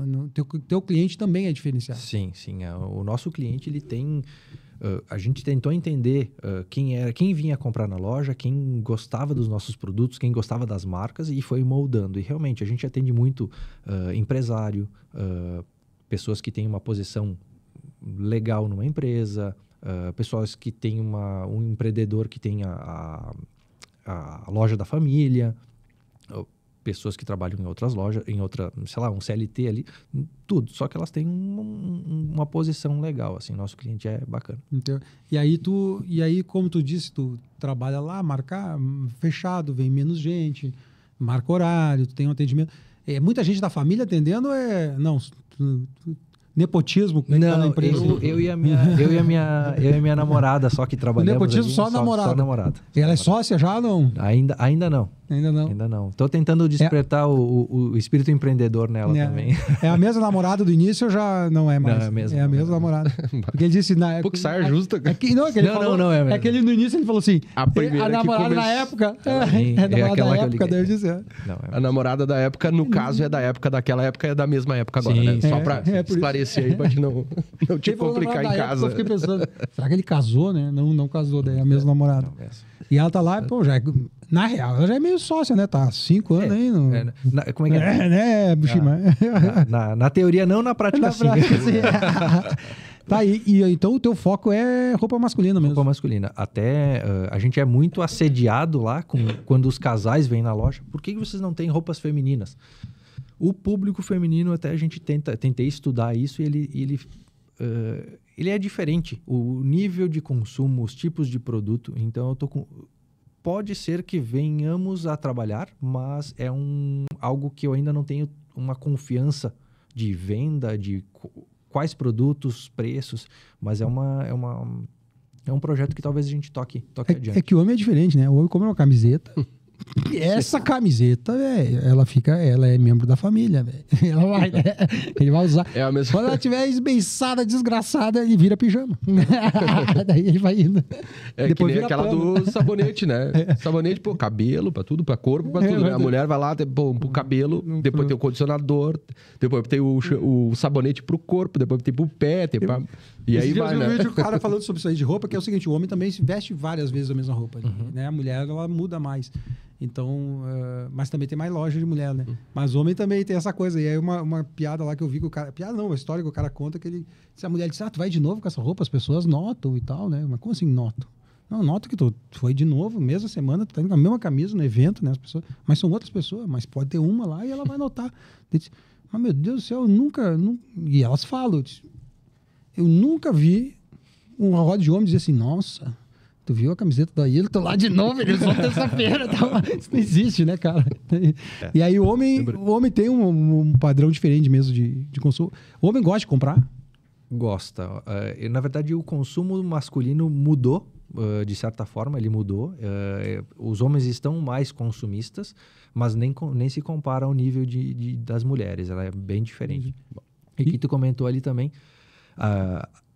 Teu cliente também é diferenciado. Sim, sim. O nosso cliente, ele tem a gente tentou entender quem vinha comprar na loja, quem gostava dos nossos produtos, quem gostava das marcas e foi moldando. E realmente a gente atende muito empresário, pessoas que têm uma posição legal numa empresa, pessoas que têm um empreendedor que tem a loja da família, pessoas que trabalham em outras lojas, sei lá, um CLT ali, tudo. Só que elas têm uma posição legal, assim, nosso cliente é bacana. Então, e aí, como tu disse, tu trabalha lá, marca fechado, vem menos gente, marca horário, tu tem um atendimento. Muita gente da família atendendo não, nepotismo que tá na empresa. Eu e a minha namorada só que trabalhamos. Nepotismo ali, só namorada. Ela é sócia já ou não? Ainda não. Ainda não. Tô tentando despertar o espírito empreendedor nela também. É a mesma namorada do início ou já não é mais? Não, é a mesma namorada. Porque ele disse... Pô, que saia justa. Não, é que ele no início ele falou assim, a namorada na época... É namorada aquela da época, daí eu disse... A namorada da época, no caso, é da época daquela época, é da mesma época agora, sim, né? sim. Só pra esclarecer aí, pra gente não te complicar em casa. Eu fiquei pensando, será que ele casou, né? Não casou, daí é a mesma namorada. E ela tá lá, pô, já... Na real, ela já é meio sócia, né? Tá há 5 anos aí. Como é que é? Né, Bushima? Na teoria não, na prática sim. Tá, então o teu foco é roupa masculina mesmo? Roupa masculina. Até a gente é muito assediado lá quando os casais vêm na loja. Por que vocês não têm roupas femininas? O público feminino, até a gente tentei estudar isso e ele é diferente. O nível de consumo, os tipos de produto. Então eu tô com... Pode ser que venhamos a trabalhar, mas é algo que eu ainda não tenho uma confiança de venda, de quais produtos, preços, mas é um projeto que talvez a gente toque adiante. É que o homem é diferente, né? O homem come uma camiseta. E essa camiseta, ela é membro da família, velho. Ele vai usar. É a mesma... Quando ela estiver esbeiçada, desgraçada, ele vira pijama. Daí ele vai indo. Depois que nem aquela do sabonete, né? Sabonete, pô, cabelo, pra tudo, pra corpo, pra tudo. Né? A mulher vai lá, pro cabelo, depois tem o condicionador, depois tem o sabonete pro corpo, depois tem pro pé, e aí vai, né? Eu vi o cara falando sobre isso aí de roupa, que é o seguinte, o homem também se veste várias vezes a mesma roupa. Né? A mulher, ela muda mais. Então, mas também tem mais loja de mulher, né? Mas homem também tem essa coisa. E aí uma piada lá que eu vi que o cara... Piada não, uma história que o cara conta que se a mulher disse, tu vai de novo com essa roupa, as pessoas notam e tal, né? Mas como assim notam? Não, noto que tu foi de novo, mesma semana, tu tá indo com a mesma camisa no evento, né? As pessoas, mas são outras pessoas, mas pode ter uma lá e ela vai notar. Mas, meu Deus do céu, eu nunca... E elas falam, eu nunca vi uma roda de homem dizer assim, nossa... Tu viu a camiseta da Ailton lá de novo? Eles vão terça-feira. Isso não existe, né, cara? E aí o homem tem um padrão diferente mesmo de consumo. O homem gosta de comprar? Gosta. Na verdade, o consumo masculino mudou. De certa forma, ele mudou. Os homens estão mais consumistas, mas nem se compara ao nível das mulheres. Ela é bem diferente. E que tu comentou ali também...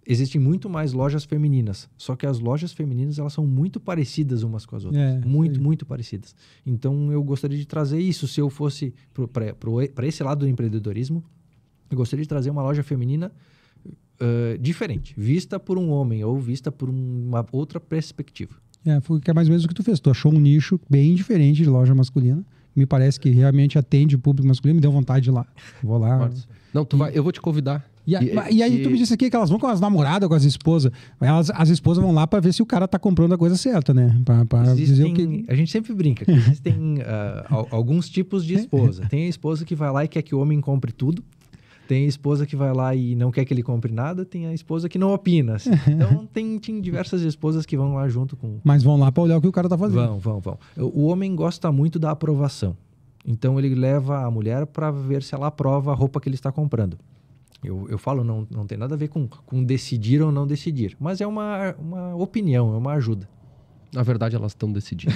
Existem muito mais lojas femininas, só que as lojas femininas elas são muito parecidas umas com as outras, muito parecidas. Então eu gostaria de trazer isso, se eu fosse para esse lado do empreendedorismo, eu gostaria de trazer uma loja feminina diferente, vista por um homem ou vista por uma outra perspectiva. Foi mais ou menos o que tu fez, tu achou um nicho bem diferente de loja masculina, me parece que realmente atende o público masculino, me deu vontade de ir lá, vou lá. Não, eu vou te convidar. E aí tu me disse aqui que elas vão com as namoradas, com as esposas. As esposas vão lá para ver se o cara tá comprando a coisa certa, né? Dizer o que... A gente sempre brinca que existem alguns tipos de esposa. Tem a esposa que vai lá e quer que o homem compre tudo. Tem a esposa que vai lá e não quer que ele compre nada. Tem a esposa que não opina. Assim. Então tem diversas esposas que vão lá junto com... Mas vão lá para olhar o que o cara tá fazendo. Vão. O homem gosta muito da aprovação. Então ele leva a mulher para ver se ela aprova a roupa que ele está comprando. Eu falo, não tem nada a ver com decidir ou não decidir. Mas é uma opinião, é uma ajuda. Na verdade, elas estão decidindo.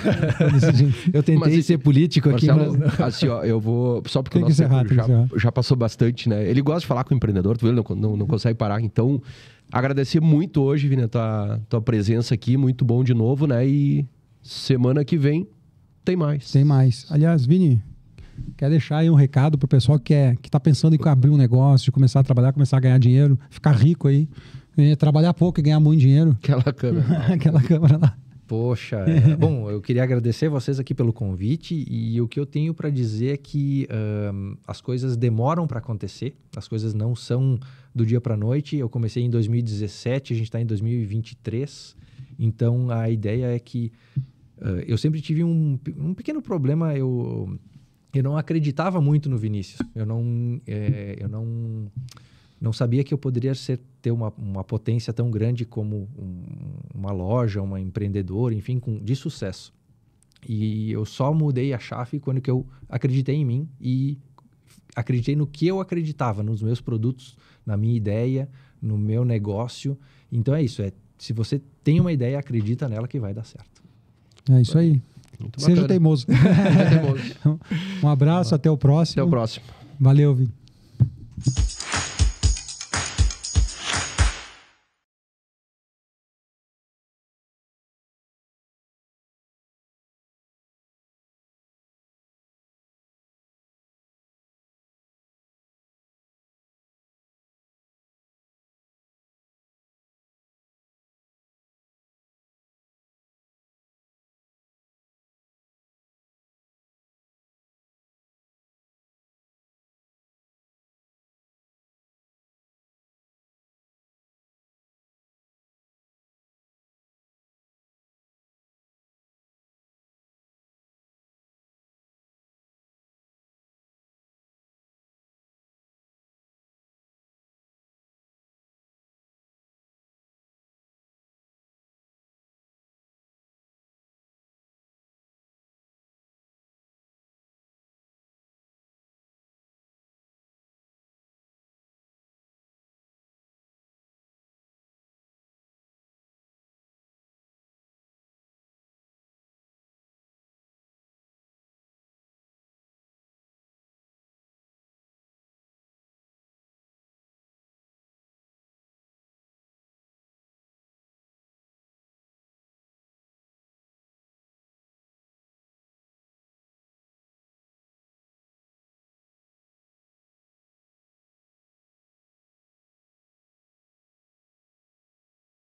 Eu tentei ser político Marcelo, aqui, mas... assim, ó, eu vou... Só porque tem o nosso tempo já passou bastante, né? Ele gosta de falar com o empreendedor, tu vê, ele não consegue parar. Então, agradecer muito hoje, Vini, a tua presença aqui. Muito bom de novo, né? E semana que vem tem mais. Tem mais. Aliás, Vini... Quer deixar aí um recado pro pessoal que tá pensando em abrir um negócio, de começar a trabalhar, começar a ganhar dinheiro, ficar rico aí. Trabalhar pouco e ganhar muito dinheiro. Aquela câmera. Aquela câmera lá. Poxa, bom, eu queria agradecer vocês aqui pelo convite e o que eu tenho para dizer é que as coisas demoram para acontecer, as coisas não são do dia para a noite. Eu comecei em 2017, a gente está em 2023, então a ideia é que eu sempre tive um pequeno problema, eu não acreditava muito no Vinícius, eu não sabia que eu poderia ter uma potência tão grande como uma loja, uma empreendedora, enfim, de sucesso. E eu só mudei a chave quando que eu acreditei em mim e acreditei no que eu acreditava, nos meus produtos, na minha ideia, no meu negócio. Então é isso, se você tem uma ideia, acredita nela que vai dar certo. É isso aí. Muito Seja bacana. teimoso. Seja teimoso. Um abraço, até o próximo. Até o próximo. Valeu, Vini.